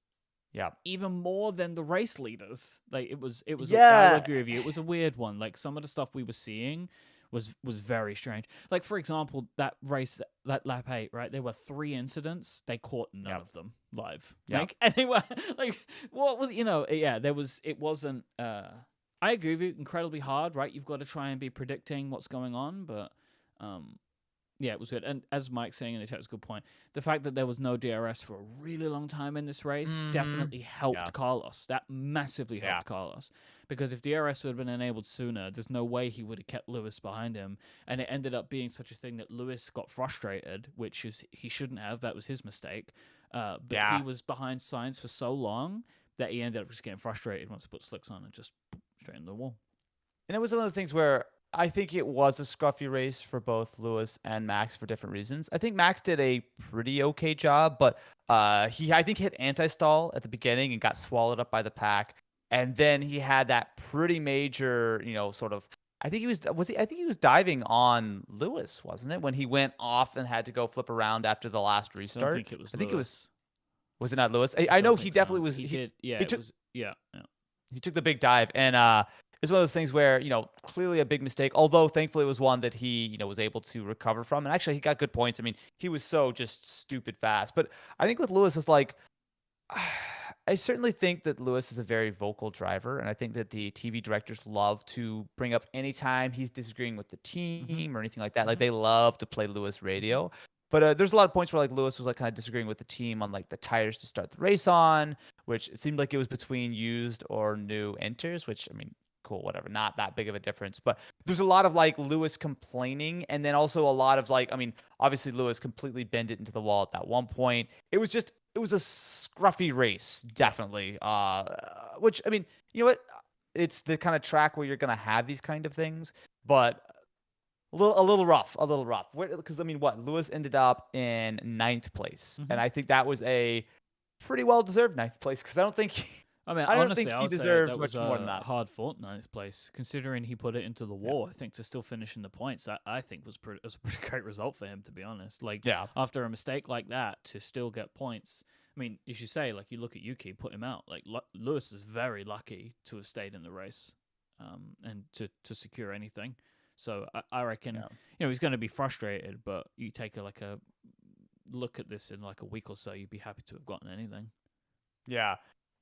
Yeah. Even more than the race leaders. Like it was. Yeah. I agree with you. It was a weird one. Like some of the stuff we were seeing was very strange. Like for example, that race, that lap 8, right? There were 3 incidents. They caught none of them live. Like, and they were like, what was it wasn't. I agree with you. Incredibly hard, right? You've got to try and be predicting what's going on, but Yeah, it was good. And as Mike's saying in the chat, it's a good point. The fact that there was no DRS for a really long time in this race Mm-hmm. definitely helped Yeah. Carlos. That massively Yeah. helped Carlos. Because if DRS would have been enabled sooner, there's no way he would have kept Lewis behind him. And it ended up being such a thing that Lewis got frustrated, which is he shouldn't have. That was his mistake. But Yeah. he was behind Sainz for so long that he ended up just getting frustrated once he put slicks on and just straight into the wall. And it was one of the things where I think it was a scruffy race for both Lewis and Max for different reasons. I think Max did a pretty okay job, but he I think hit anti-stall at the beginning and got swallowed up by the pack. And then he had that pretty major, sort of I think he was diving on Lewis, wasn't it? When he went off and had to go flip around after the last I restart. don't think it was I think Lewis. Was it not Lewis? I don't know think he so. definitely was. He did. Yeah, he it took was. Yeah. he took the big dive, and it's one of those things where clearly a big mistake. Although thankfully it was one that he was able to recover from, and actually he got good points. I mean, he was so just stupid fast. But I think with Lewis, it's like I certainly think that Lewis is a very vocal driver, and I think that the TV directors love to bring up anytime he's disagreeing with the team or anything like that. Like they love to play Lewis radio. But there's a lot of points where like Lewis was like kind of disagreeing with the team on like the tires to start the race on, which it seemed like it was between used or new enters, which I mean, cool, whatever, not that big of a difference. But there's a lot of like Lewis complaining, and then also a lot of like, I mean, obviously Lewis completely bent it into the wall at that one point. It was a scruffy race, definitely. Which I mean, you know what? It's the kind of track where you're gonna have these kind of things, but a little rough. Because I mean, what Lewis ended up in 9th place, and I think that was a pretty well deserved 9th place because I don't think I mean, I don't honestly, think I he would say deserved that much was more than a that. hard fought 9th place, considering he put it into the wall. I think to still finish in the points, I think was a pretty great result for him, to be honest. Like, Yeah. after a mistake like that, to still get points. I mean, you should say, like, you look at Yuki, put him out. Like, Lewis is very lucky to have stayed in the race, and to secure anything. So I reckon, he's going to be frustrated, but you take a look at this in like a week or so, you'd be happy to have gotten anything. Yeah.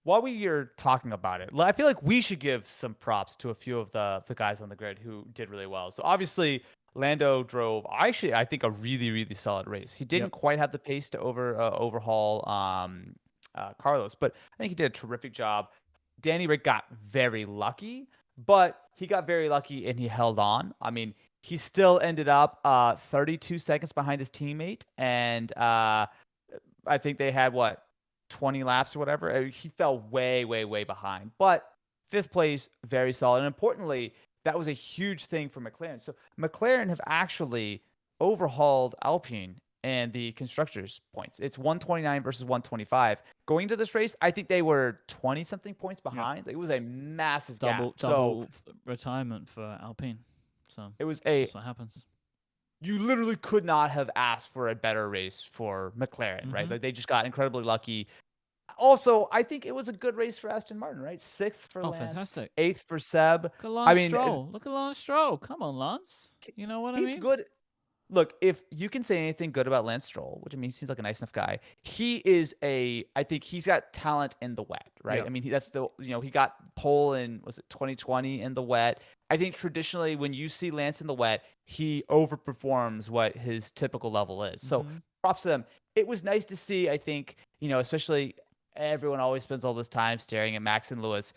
While we are talking about it, I feel like we should give some props to a few of the guys on the grid who did really well. So obviously, Lando drove actually I think a really really solid race. He didn't quite have the pace to overhaul Carlos, but I think he did a terrific job. Danny Rick got very lucky, but he got very lucky and he held on. I mean, he still ended up 32 seconds behind his teammate, and I think they had 20 laps or whatever. He fell way, way, way behind. But 5th place, very solid. And importantly, that was a huge thing for McLaren. So McLaren have actually overhauled Alpine and the constructors' points. It's 129 versus 125. Going to this race, I think they were 20-something points behind. It was a massive double gap. Retirement for Alpine. So it was that's what happens. You literally could not have asked for a better race for McLaren, right? Like they just got incredibly lucky. Also, I think it was a good race for Aston Martin, right? 6th for Lance, fantastic. 8th for Seb. Look at Lance Stroll. Look at Lance Stroll. Come on, Lance. You know what I mean? He's good. Look, if you can say anything good about Lance Stroll, which I mean, he seems like a nice enough guy. I think he's got talent in the wet, right? Yeah. I mean, he got pole in, was it 2020 in the wet? I think traditionally when you see Lance in the wet, he overperforms what his typical level is. So props to them. It was nice to see, I think, especially everyone always spends all this time staring at Max and Lewis.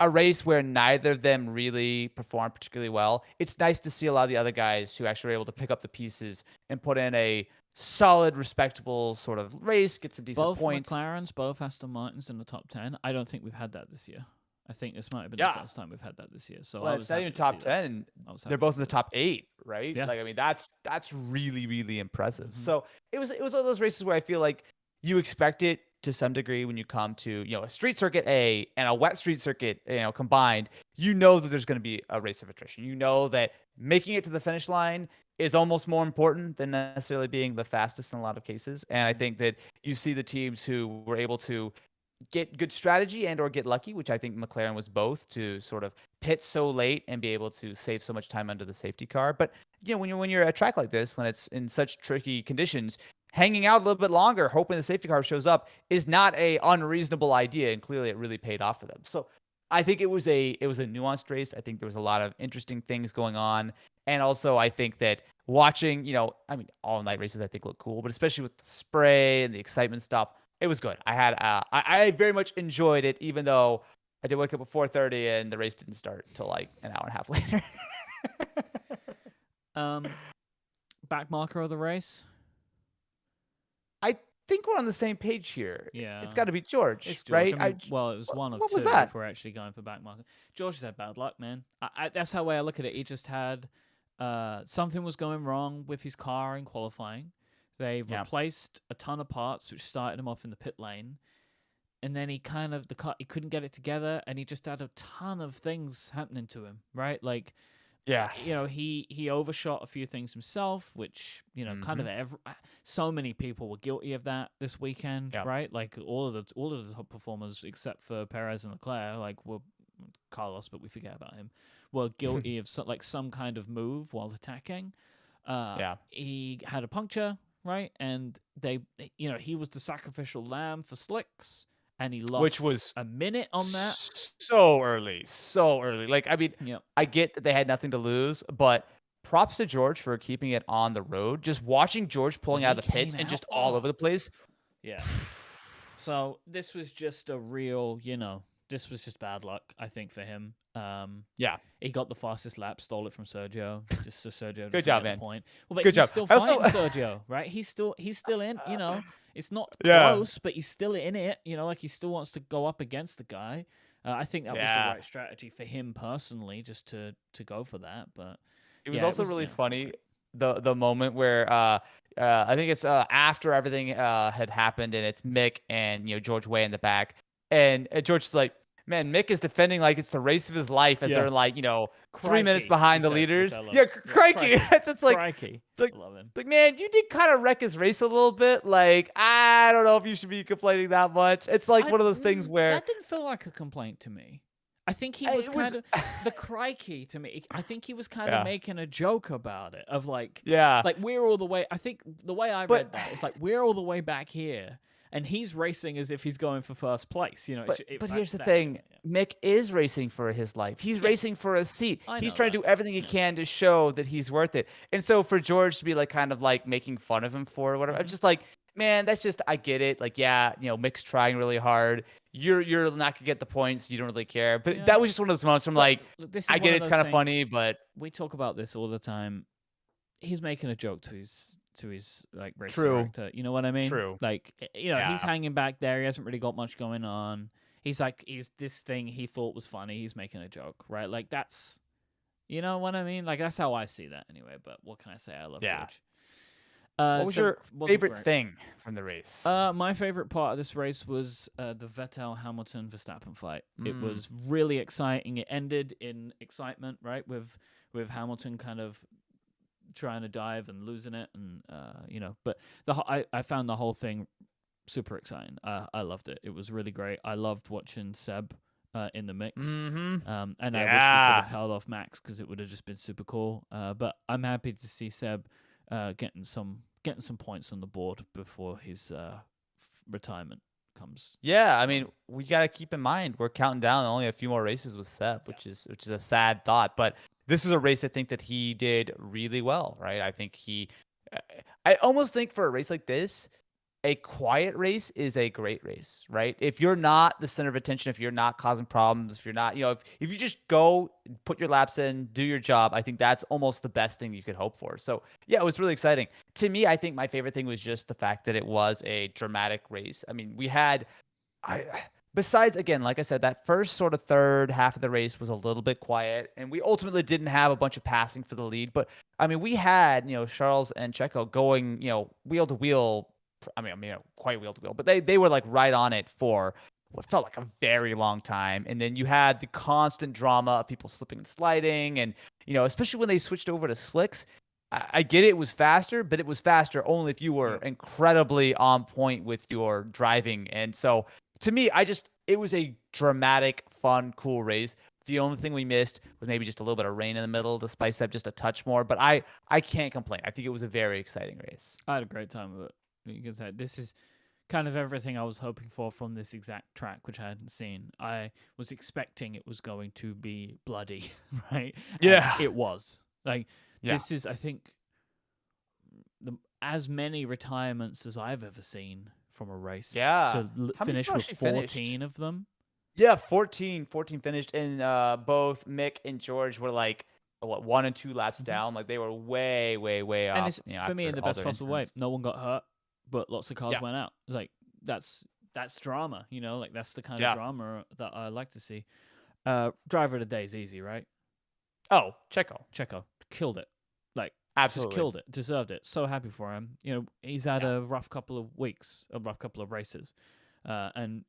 A race where neither of them really performed particularly well. It's nice to see a lot of the other guys who actually were able to pick up the pieces and put in a solid, respectable sort of race, get some decent points. Both McLarens, both Aston Martins in the top 10. I don't think we've had that this year. I think this might have been the first time we've had that this year. So it's not even top 10. They're both in the top 8, right? Yeah. Like, I mean, that's really, really impressive. So it was one of those races where I feel like you expect it to some degree when you come to, a street circuit A and a wet street circuit, combined. That there's going to be a race of attrition. That making it to the finish line is almost more important than necessarily being the fastest in a lot of cases. And I think that you see the teams who were able to get good strategy and or get lucky, which I think McLaren was both, to sort of pit so late and be able to save so much time under the safety car. But when you're at a track like this, when it's in such tricky conditions, hanging out a little bit longer, hoping the safety car shows up, is not a unreasonable idea, and clearly it really paid off for them. So I think it was a nuanced race. I think there was a lot of interesting things going on, and also I think that watching, I mean, all night races I think look cool, but especially with the spray and the excitement stuff, it was good. I very much enjoyed it, even though I did wake up at 4:30 and the race didn't start till like an hour and a half later. Um, back marker of the race. I think we're on the same page here. Yeah. It's got to be George, It's George. right? I mean, well, it was one of what two was that? if we're actually going for back marker. George just had bad luck, man. That's how way I look at it. He just had something was going wrong with his car in qualifying. They Yeah. replaced a ton of parts, which started him off in the pit lane. And then he couldn't get it together, and he just had a ton of things happening to him, right? Like, Yeah. he overshot a few things himself, which kind of so many people were guilty of that this weekend, Yeah. right? Like all of the top performers except for Perez and Leclerc, like were Carlos, but we forget about him, were guilty of some kind of move while attacking. Yeah. He had a puncture, right? And he was the sacrificial lamb for slicks. And he lost Which was a minute on that. so early. Like, I mean, Yep. I get that they had nothing to lose, but props to George for keeping it on the road. Just watching George pulling When out he of the pits came and out, just all over the place. Yeah. So this was just a real, this was just bad luck, I think, for him. Yeah. He got the fastest lap, stole it from Sergio. Just so Sergio Good doesn't job, get man. the point. Well, but Good he's job. still I also- fighting Sergio, right? He's still in, it's not Yeah. close, but he's still in it, like he still wants to go up against the guy. I think that was the Yeah. right strategy for him personally, just to go for that. But It was yeah, also really funny the moment where I think it's after everything had happened and it's Mick and George way in the back, and George's like, man, Mick is defending like it's the race of his life as Yeah. they're like 3 minutes Crikey, behind he the said, leaders. which I love. Yeah, Yeah, crikey. It's like crikey. like- I love him. like, man, you did kind of wreck his race a little bit. Like, I don't know if you should be complaining that much. It's like one of those things where that didn't feel like a complaint to me. I think he It was was- kind of the crikey to me. I think he was kind Yeah. of making a joke about it, of like yeah, we're all the way. I think the way I But- read that, it's like we're all the way back here, and he's racing as if he's going for first place. But here's the thing. Mick is racing for his life. He's Yes. racing for a seat. I He's know trying to that. do everything he can to show that he's worth it. And so for George to be like kind of like making fun of him for whatever, I'm just like, man, that's just, I get it. Like, yeah, Mick's trying really hard. You're not gonna get the points. You don't really care. But Yeah. that was just one of those moments where I'm like, this is I one get of it's those kind of things- funny, but We talk about this all the time. He's making a joke to his like race True. director. You know what I mean? True. Like Yeah. he's hanging back there. He hasn't really got much going on. He's this thing he thought was funny. He's making a joke, right? Like that's, you know what I mean? Like that's how I see that anyway. But what can I say? I love Yeah. George. what was so your wasn't favorite great. thing from the race? My favorite part of this race was the Vettel Hamilton Verstappen fight. It was really exciting. It ended in excitement, right? With Hamilton kind of trying to dive and losing it, and but I found the whole thing super exciting. I loved it. It was really great. I loved watching Seb in the mix. Mm-hmm. And I wish he could Yeah. have held off Max because it would have just been super cool. But I'm happy to see Seb getting some points on the board before his retirement comes. Yeah, I mean, we got to keep in mind we're counting down only a few more races with Seb, which is a sad thought. But this is a race I think that he did really well, right? I think I almost think for a race like this, a quiet race is a great race, right? If you're not the center of attention, if you're not causing problems, if you're not, if you just go, put your laps in, do your job, I think that's almost the best thing you could hope for. So yeah, it was really exciting. To me, I think my favorite thing was just the fact that it was a dramatic race. I mean, we had, besides, again, like I said, that first sort of third half of the race was a little bit quiet, and we ultimately didn't have a bunch of passing for the lead. But I mean, we had, Charles and Checo going, wheel to wheel. I mean, quite wheel to wheel, but they were like right on it for what felt like a very long time. And then you had the constant drama of people slipping and sliding, and especially when they switched over to slicks. I get it was faster, but it was faster only if you were incredibly on point with your driving. And so to me, it was a dramatic, fun, cool race. The only thing we missed was maybe just a little bit of rain in the middle to spice up just a touch more. But I can't complain. I think it was a very exciting race. I had a great time with it. Because this is kind of everything I was hoping for from this exact track, which I hadn't seen. I was expecting it was going to be bloody, right? And Yeah. it was. Like, Yeah. this is, I think, as many retirements as I've ever seen from a race. Yeah. To How many finish people with actually 14 finished? of them. Yeah, 14 finished, and both Mick and George were like, what, 1 and 2 laps Mhm. down. Like they were way, way, way And off. it's, You know, for me, in after the all best their possible way. incidents. No one got hurt, but lots of cars Yeah, went out. It's like, that's drama, you know? Like, that's the kind of yeah. drama that I like to see. Driver of the day is easy, right? Oh, Checo, Checo killed it. Like, just absolutely. killed it. Deserved it. So happy for him. You know, he's had Yeah, a rough couple of weeks, a rough couple of races. And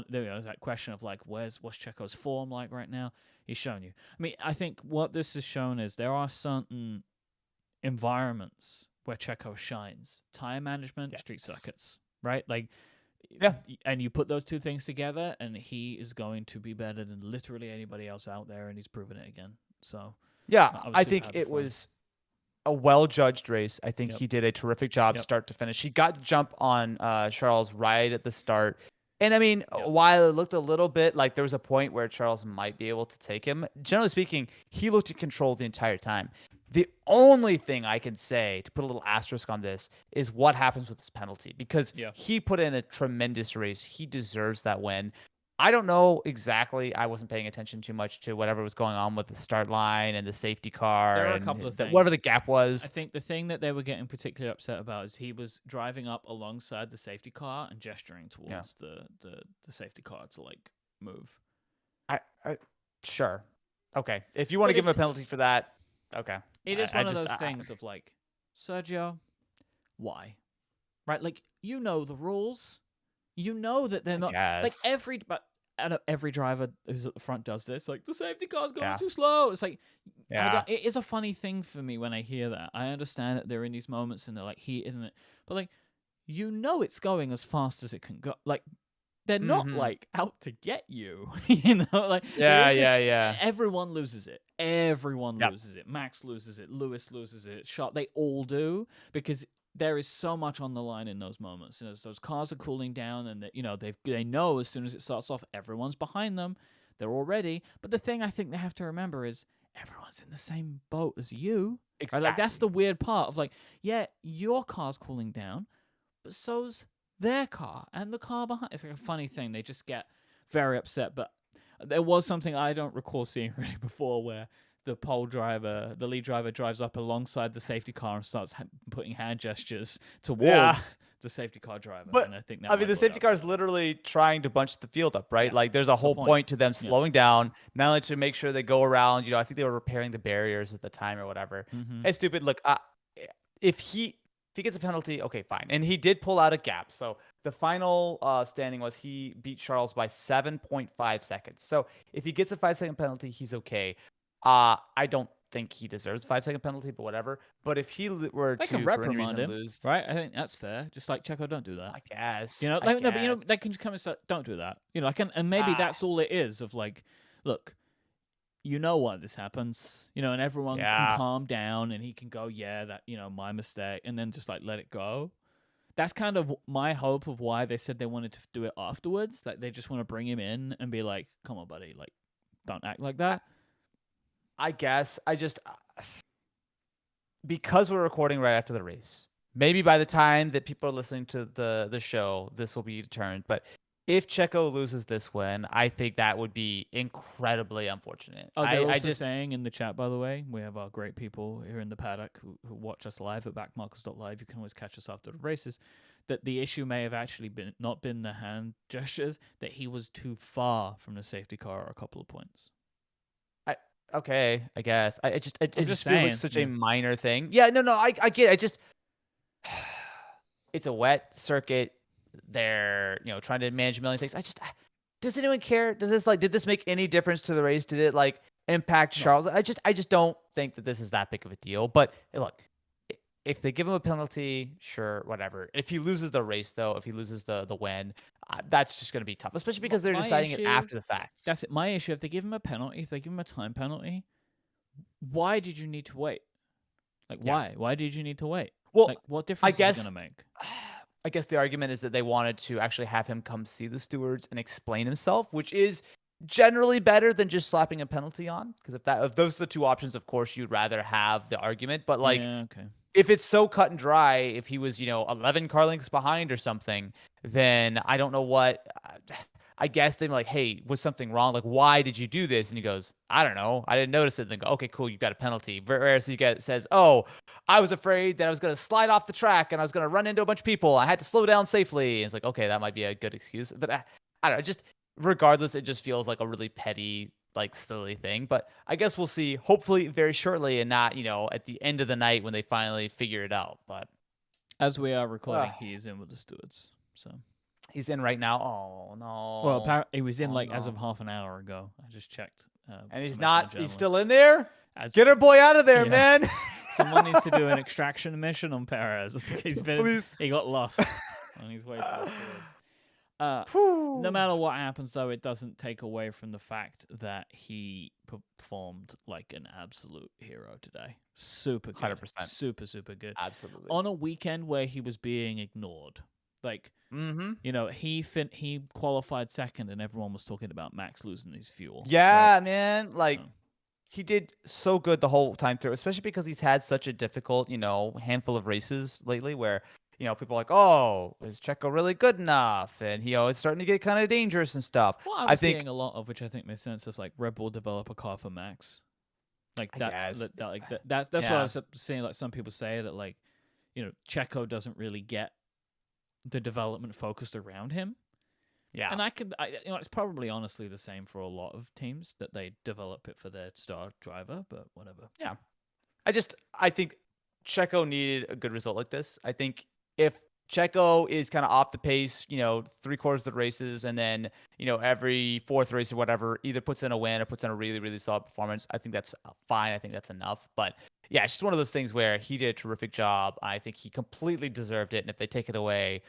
there's that question of like, what's Checo's form like right now? He's shown you. I mean, I think what this has shown is there are certain environments where Checo shines: tire management, street yes. circuits, right? Like, Yeah. and you put those two things together, and he is going to be better than literally anybody else out there, and he's proven it again. So Yeah, I was I super think happy it for him. was a well-judged race. I think Yep. he did a terrific job Yep. start to finish. He got the jump on Charles right at the start. And I mean, Yep. while it looked a little bit like there was a point where Charles might be able to take him, generally speaking, he looked in control the entire time. The only thing I can say to put a little asterisk on this is what happens with this penalty, because Yeah. he put in a tremendous race. He deserves that win. I don't know exactly. I wasn't paying attention too much to whatever was going on with the start line and the safety car There are a and couple of whatever things. the gap I was. think the thing that they were getting particularly upset about is he was driving up alongside the safety car and gesturing towards the safety car to like move. I sure. Okay. If you want to But give him a penalty for that, okay. it is I one of just those things of like, Sergio, why? Right? Like, you know the rules. You know that they're not like guess. every driver who's at the front does this. Like, the safety car's going Yeah. too slow. It's like, Yeah. it is a funny thing for me when I hear that. I understand that they're in these moments and they're like heated it, but like, you know, it's going as fast as it can go. Like, they're not Mhm. like out to get you. You know, like there Yeah, is this. yeah. Everyone loses it. Everyone Yep. loses it. Max loses it. Lewis loses it. Sharp. They all do, because there is so much on the line in those moments. And as those cars are cooling down, and you know they know as soon as it starts off, everyone's behind them. They're all ready. But the thing I think they have to remember is everyone's in the same boat as you. Exactly. Right? Like, that's the weird part of like, yeah, your car's cooling down, but so's their car and the car behind. It's like a funny thing. They just get very upset. But there was something I don't recall seeing really before, where the the lead driver, drives up alongside the safety car and starts putting hand gestures towards the safety car driver. But and I think that I mean, the safety car is upset. literally trying to bunch the field up, right? Yeah, Like, there's a that's the whole point. point to them Yeah. slowing down, not only to make sure they go around. You know, I think they were repairing the barriers at the time or whatever. Mhm. It's stupid. Look, if he gets a penalty, okay, fine. And he did pull out a gap. So the final standing was he beat Charles by 7.5 seconds. So if he gets a 5-second penalty, he's okay. I don't think he deserves a 5-second penalty, but whatever. But if he were They to, can for any reprimand reason, him, lose, right? I think that's fair. Just like, Checo, don't do that. I guess. You know, I like, no, but you know, guess. they can just come and say, don't do that. You know, like, and maybe that's all it is. Of like, look, you know why this happens, you know, and everyone can Yeah. calm down, and he can go, yeah, that, you know, my mistake, and then just like let it go. That's kind of my hope of why they said they wanted to do it afterwards. Like, they just want to bring him in and be like, come on, buddy, like, don't act like that. I guess. I just because we're recording right after the race. Maybe by the time that people are listening to the show, this will be determined. But if Checo loses this win, I think that would be incredibly unfortunate. Oh, they're I also just saying in the chat, by the way, we have our great people here in the paddock who watch us live at backmarkers.live. You can always catch us after the races. That the issue may have actually not been the hand gestures, that he was too far from the safety car a couple of points. okay, I guess. It just just feels like saying, such yeah. a minor thing. Yeah, no, I get it. I just it's a wet circuit. They're, you know, trying to manage a million things. Does anyone care? Does this did this make any difference to the race? Did it like impact No. Charles? I just don't think that this is that big of a deal. But look, if they give him a penalty, sure, whatever. If he loses the race, though, if he loses the win, that's just going to be tough, especially because they're My deciding issue- it after the fact. That's it. My issue, if they give him a penalty, if they give him a time penalty, why did you need to wait? Like, Yeah. why? Why did you need to wait? Well, Like, what difference is guess- it going to make? I guess the argument is that they wanted to actually have him come see the stewards and explain himself, which is generally better than just slapping a penalty on. Because if those are the two options, of course, you'd rather have the argument. But like, Yeah, okay. if it's so cut and dry, if he was, 11 car lengths behind or something, then I don't know what. I guess they're like, hey, was something wrong? Like, why did you do this? And he goes, I don't know. I didn't notice it. And they go, okay, cool. You got a penalty. Whereas says, oh, I was afraid that I was going to slide off the track and I was going to run into a bunch of people. I had to slow down safely. And it's like, okay, that might be a good excuse. But I don't know. Just regardless, it just feels like a really petty, like silly thing. But I guess we'll see, hopefully very shortly and not, at the end of the night when they finally figure it out. But as we are recording, he is in with the stewards. So he's in right now. Oh no. Well, he was in as of half an hour ago. I just checked. And he's not. He's still in there. Get our boy out of there, yeah. man. Someone needs to do an extraction mission on Perez. He got lost on his way to the stewards. No matter what happens, though, it doesn't take away from the fact that he performed like an absolute hero today. Super good. 100%. Super, super good. Absolutely. On a weekend where he was being ignored. Like, he qualified second and everyone was talking about Max losing his fuel. Yeah, right? Man. Like, he did so good the whole time through, especially because he's had such a difficult, handful of races lately where, people are like, oh, is Checo really good enough? And it's starting to get kind of dangerous and stuff. Well, I'm seeing a lot of, which I think makes sense, of like Red Bull develop a car for Max. Like that's what I was seeing. Like some people say that, like, Checo doesn't really get the development focused around him. Yeah. And it's probably honestly the same for a lot of teams that they develop it for their star driver, but whatever. Yeah. I think Checo needed a good result like this. I think if Checo is kind of off the pace, 3/4 of the races, and then, every fourth race or whatever, either puts in a win or puts in a really, really solid performance, I think that's fine. I think that's enough. But yeah, it's just one of those things where he did a terrific job. I think he completely deserved it. And if they take it away,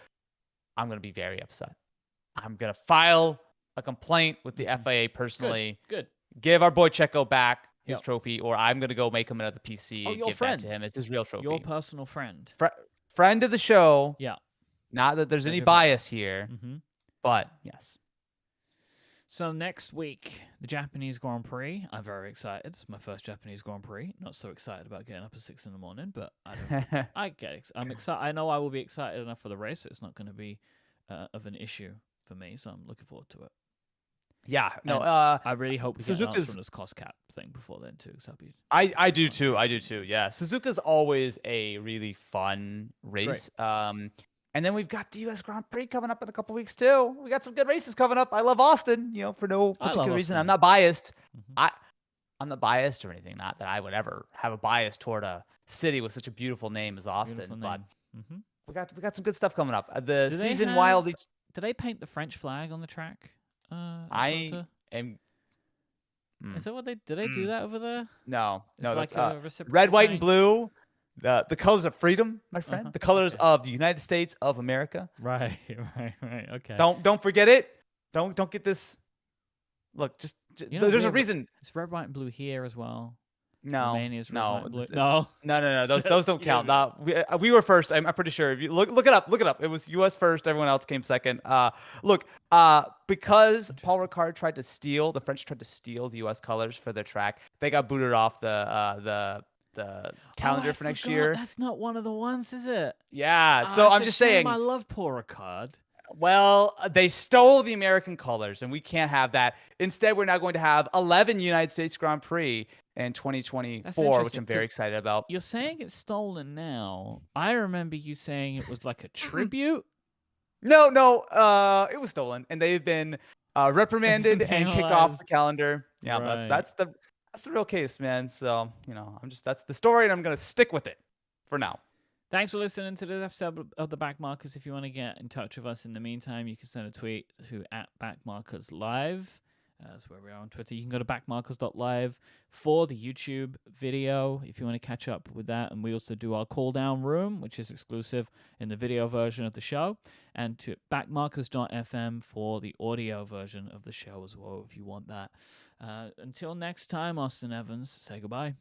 I'm going to be very upset. I'm going to file a complaint with the FIA personally. Good. Give our boy Checo back his trophy, or I'm going to go make him another PC and give that to him. It's his real trophy. Your personal friend. Friend of the show. Yeah. Not that there's any bias here, but yes. So next week, the Japanese Grand Prix. I'm very excited. It's my first Japanese Grand Prix. Not so excited about getting up at 6 a.m, but I'm excited. I know I will be excited enough for the race. It's not going to be of an issue for me, so I'm looking forward to it. Yeah, no. I really hope we get an answer from this cost cap thing before then too. I do too. Yeah, Suzuka's always a really fun race. Right. And then we've got the U.S. Grand Prix coming up in a couple weeks too. We got some good races coming up. I love Austin, for no particular reason. I'm not biased. I'm not biased or anything. Not that I would ever have a bias toward a city with such a beautiful name as Austin. But we got some good stuff coming up. The season wild. Do they paint the French flag on the track? I am. Is that what they did? They do that over there? No, that's like red, white, and blue. The colors of freedom, my friend. The colors of the United States of America. Right. Okay. Don't forget it. Don't get this. Look, there's a reason. It's red, white, and blue here as well. No, Romania's red, white, and blue. No. Those don't count. We were first. I'm pretty sure. If you look it up. It was U.S. first. Everyone else came second. Because Paul Ricard the French tried to steal the U.S. colors for their track. They got booted off the calendar for next year. That's not one of the ones, is it? Yeah. So I'm just saying. I love Paul Ricard. Well, they stole the American colors, and we can't have that. Instead, we're now going to have 11 United States Grand Prix in 2024, which I'm very excited about. You're saying it's stolen now. I remember you saying it was like a tribute. No, it was stolen, and they've been reprimanded and kicked off the calendar. Yeah, right. That's the real case, man. So that's the story, and I'm gonna stick with it for now. Thanks for listening to this episode of the Backmarkers. If you want to get in touch with us in the meantime, you can send a tweet to @BackmarkersLive. That's where we are on Twitter. You can go to backmarkers.live for the YouTube video if you want to catch up with that. And we also do our call down room, which is exclusive in the video version of the show, and to backmarkers.fm for the audio version of the show as well, if you want that. Until next time, Austin Evans, say goodbye.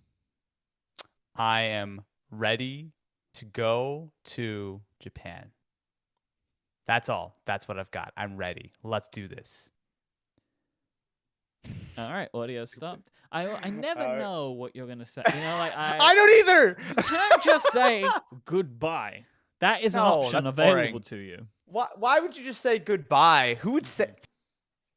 I am ready to go to Japan. That's all. That's what I've got. I'm ready. Let's do this. All right, audio stopped. I never All right. know what you're gonna say. You know, like I don't either. you can't just say goodbye. That is an No, option that's available boring. to you. Why would you just say goodbye? Who would say? Mhm.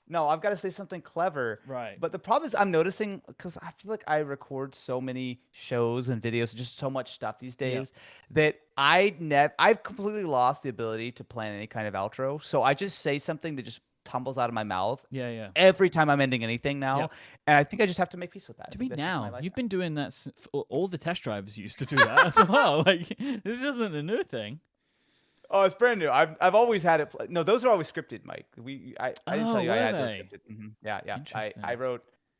No, I've got to say something clever. Right. But the problem is, I'm noticing because I feel like I record so many shows and videos, just so much stuff these Yeah. days that I've completely lost the ability to plan any kind of outro. So I just say something that just tumbles out of my mouth Yeah, yeah. every time I'm ending anything now, Yep. and I think I just have to make peace with that. I To think me that's just my now, life you've now. been doing that. All the test drivers used to do that as well. Like this isn't a new thing. Oh, it's brand new. I've always had it. No, those are always scripted, Mike. I didn't tell Oh, you I were had those they? scripted. Yeah, yeah. Interesting.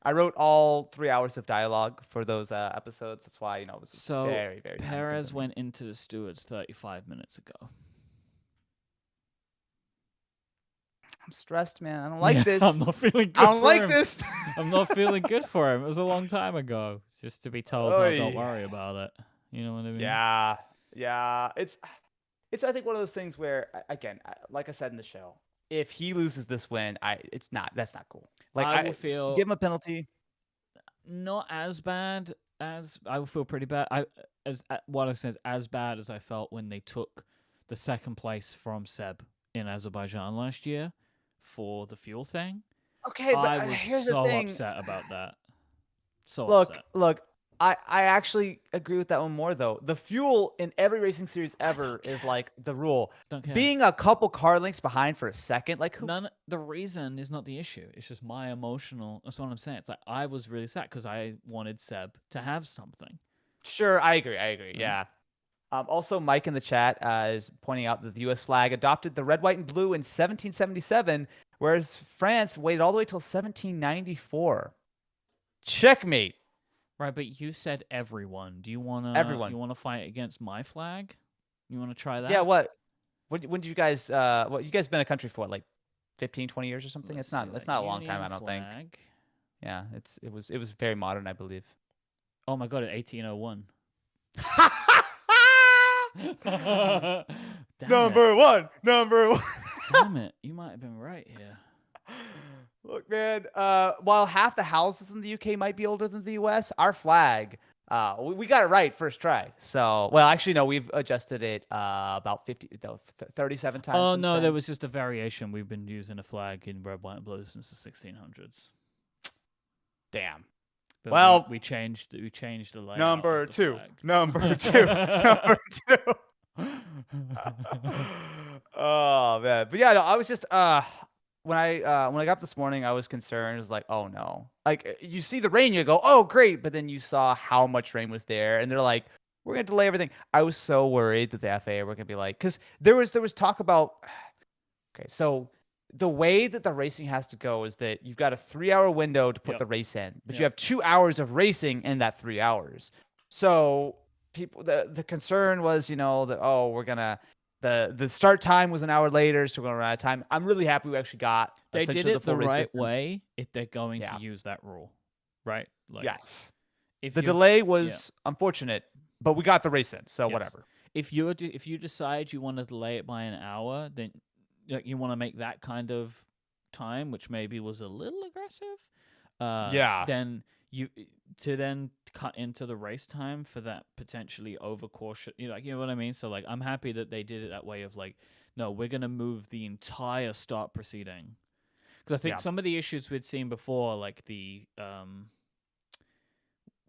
I wrote all 3 hours of dialogue for those episodes. That's why it was So very very time Perez consuming. went into the stewards 35 minutes ago. I'm stressed, man. I don't like Yeah, this. I'm not feeling good I don't for like him. this. I'm not feeling good for him. It was a long time ago. Just to be told, no, don't Oy. worry about it. You know what I mean? Yeah, yeah. It's I think one of those things where again, like I said in the show, if he loses this win, that's not cool. Like I will feel give him a penalty. not as bad as I will feel pretty bad. What I said as bad as I felt when they took the second place from Seb in Azerbaijan last year for the fuel thing. Okay, but I was here's so the thing. upset about that. So upset. Look. I actually agree with that one more though. The fuel in every racing series ever is like the rule. Don't care. Being a couple car lengths behind for a second, like who? The reason is not the issue. It's just my emotional. That's what I'm saying. It's like I was really sad because I wanted Seb to have something. Sure, I agree. I agree. Mhm. Yeah. Also, Mike in the chat is pointing out that the U.S. flag adopted the red, white, and blue in 1777, whereas France waited all the way till 1794. Checkmate. Right, but you said everyone. Do you wanna Everyone. You wanna fight against my flag? You wanna try that? Yeah. What? When did you guys? What you guys been a country for? Like 15, 20 years or something? Let's It's see, not like, a long time. I don't think. flag. Yeah. It was very modern, I believe. Oh my god, 1801. Damn Number one. Damn it, you might have been right here. Look, man. While half the houses in the UK might be older than the US, our flag, we got it right first try. So, well, actually, no, we've adjusted it about 37 times. Oh since no, then. there was just a variation. We've been using a flag in red, white, and blue since the 1600s. Damn. But Well, we changed the layout. number of the two. flag. Number two. Number two. Oh man, but yeah, no, I was just when I got up this morning, I was concerned. I was like, oh no, like you see the rain, you go, oh great, but then you saw how much rain was there, and they're like, we're gonna delay everything. I was so worried that the FAA were gonna be like, because there was talk about, okay, so the way that the racing has to go is that you've got a 3-hour window to put Yep. the race in, but Yep. you have 2 hours of racing in that 3 hours. So people, the concern was, that oh, we're gonna the start time was an hour later, so we're gonna run out of time. I'm really happy we actually got They did essentially it the full race right system. way if they're going Yeah. to use that rule, right? Like, Yes, if the you- delay was unfortunate, but we got the race in, so Yes. whatever. If you decide you want to delay it by an hour, then you want to make that kind of time, which maybe was a little aggressive. Yeah. Then you cut into the race time for that potentially over caution. You know what I mean? So like, I'm happy that they did it that way of like, no, we're gonna move the entire start proceeding, because I think Yeah. some of the issues we'd seen before, like the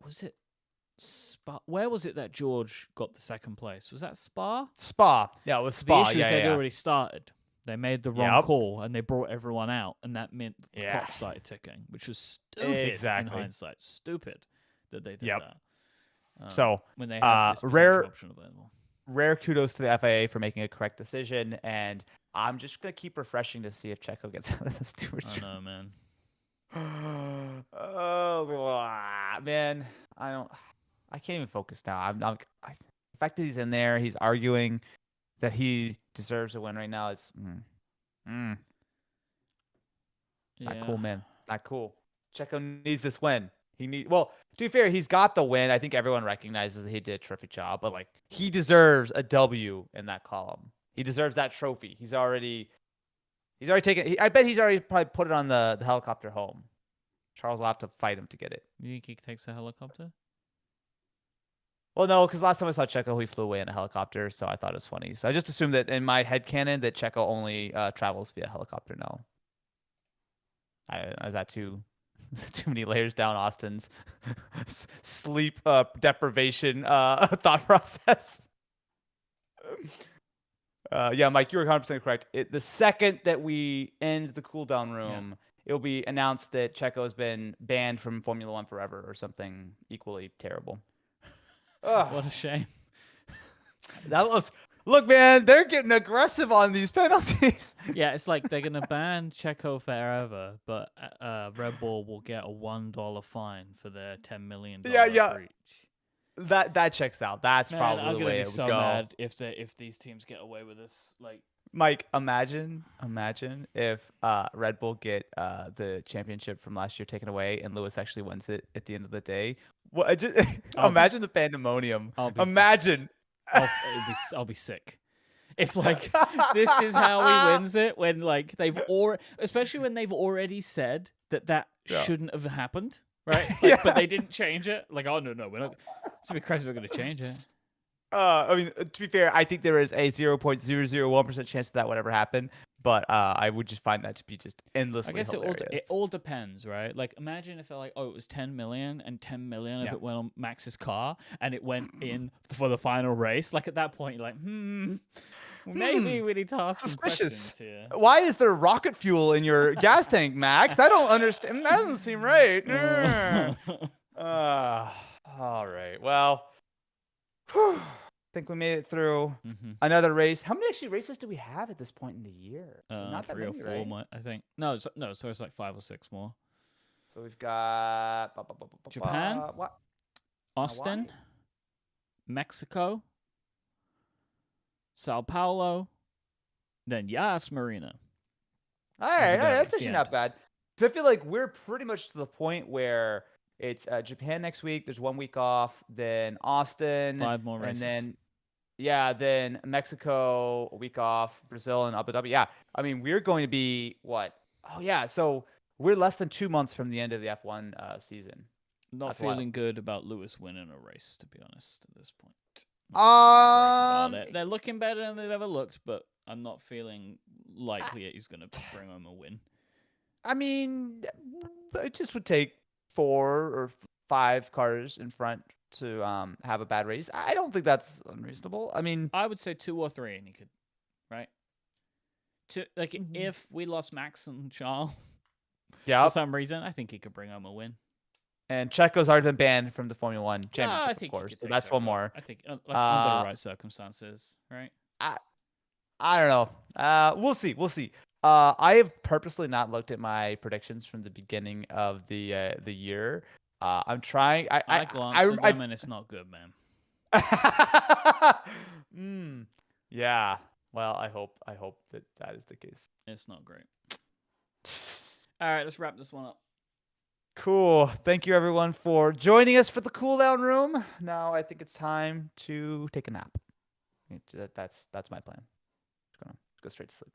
was it Spa? Where was it that George got the second place? Was that Spa? Spa, yeah, it was The Spa. issues Yeah, had yeah. already started. They made the wrong Yep. call and they brought everyone out, and that meant the Yeah. clock started ticking, which was stupid Exactly. in hindsight. Stupid that they did Yep. that. So when they had this potential rare option available. kudos to the FAA for making a correct decision, and I'm just gonna keep refreshing to see if Checo gets out of the stewards. I know, man. Oh man, I can't even focus now. The fact that he's in there, he's arguing that he deserves a win right now is not cool, man. Not cool. Checo needs this win. Well, to be fair, he's got the win. I think everyone recognizes that he did a terrific job, but like he deserves a W in that column. He deserves that trophy. He's already taken. I bet he's already probably put it on the helicopter home. Charles will have to fight him to get it. You think he takes a helicopter? Well, no, because last time I saw Checo, he flew away in a helicopter, so I thought it was funny. So I just assumed that in my headcanon that Checo only travels via helicopter now. Is that too many layers down Austin's sleep deprivation thought process? Yeah, Mike, you were 100% correct. The second that we end the cooldown room, it'll be announced that Checo has been banned from Formula One forever or something equally terrible. What a shame. Look, man, they're getting aggressive on these penalties. Yeah, it's like they're gonna ban Checo forever, but Red Bull will get a $1 fine for their $10 million breach. That checks out. That's Man, probably I'm the gonna way be it would so go. mad if these teams get away with this. Like, Mike, imagine if Red Bull get the championship from last year taken away and Lewis actually wins it at the end of the day. Well, imagine the pandemonium. Imagine. I'll be sick. If like this is how he wins it, when like especially when they've already said that shouldn't have happened, right? Like, but they didn't change it. Like, oh no, we're not. It's a bit crazy. We're gonna change it. I mean, to be fair, I think there is a 0.001% chance that would ever happen, but I would just find that to be just endlessly hilarious. It all depends, right? Like, imagine if they're like, oh, it was 10 million and 10 million of it went on Max's car and it went in for the final race. Like, at that point, you're like, maybe we need to ask some questions here. Why is there rocket fuel in your gas tank, Max? I don't understand. That doesn't seem right. All right. Well, I think we made it through another race. How many races do we have at this point in the year? Not that 3 many, or 4, right? I think. No, so it's like 5 or 6 more. So we've got Japan, what? Austin, Hawaii? Mexico, Sao Paulo, then Yas Marina. All right, that's the actually end. not bad. So I feel like we're pretty much to the point where it's Japan next week. There's 1 week off. Then Austin. 5 more races. And then, then Mexico, a week off. Brazil and Abu Dhabi. Yeah. I mean, we're going to be what? Oh, yeah. So we're less than 2 months from the end of the F1 season. Not feeling good about Lewis winning a race, to be honest, at this point. They're looking better than they've ever looked, but I'm not feeling likely he's going to bring home a win. I mean, it just would take 4 or 5 cars in front to have a bad race. I don't think that's unreasonable. I mean, I would say 2 or 3, and he could, right? If we lost Max and Charles, for some reason, I think he could bring home a win. And Checo's already been banned from the Formula One championship, of course. So that's one more. I think under the right circumstances, right? I don't know. We'll see. I have purposely not looked at my predictions from the beginning of the year. I'm trying. I glanced at them and it's not good, man. Yeah. Well, I hope that is the case. It's not great. All right, let's wrap this one up. Cool. Thank you, everyone, for joining us for the cool down room. Now I think it's time to take a nap. That's my plan. Just gonna go straight to sleep.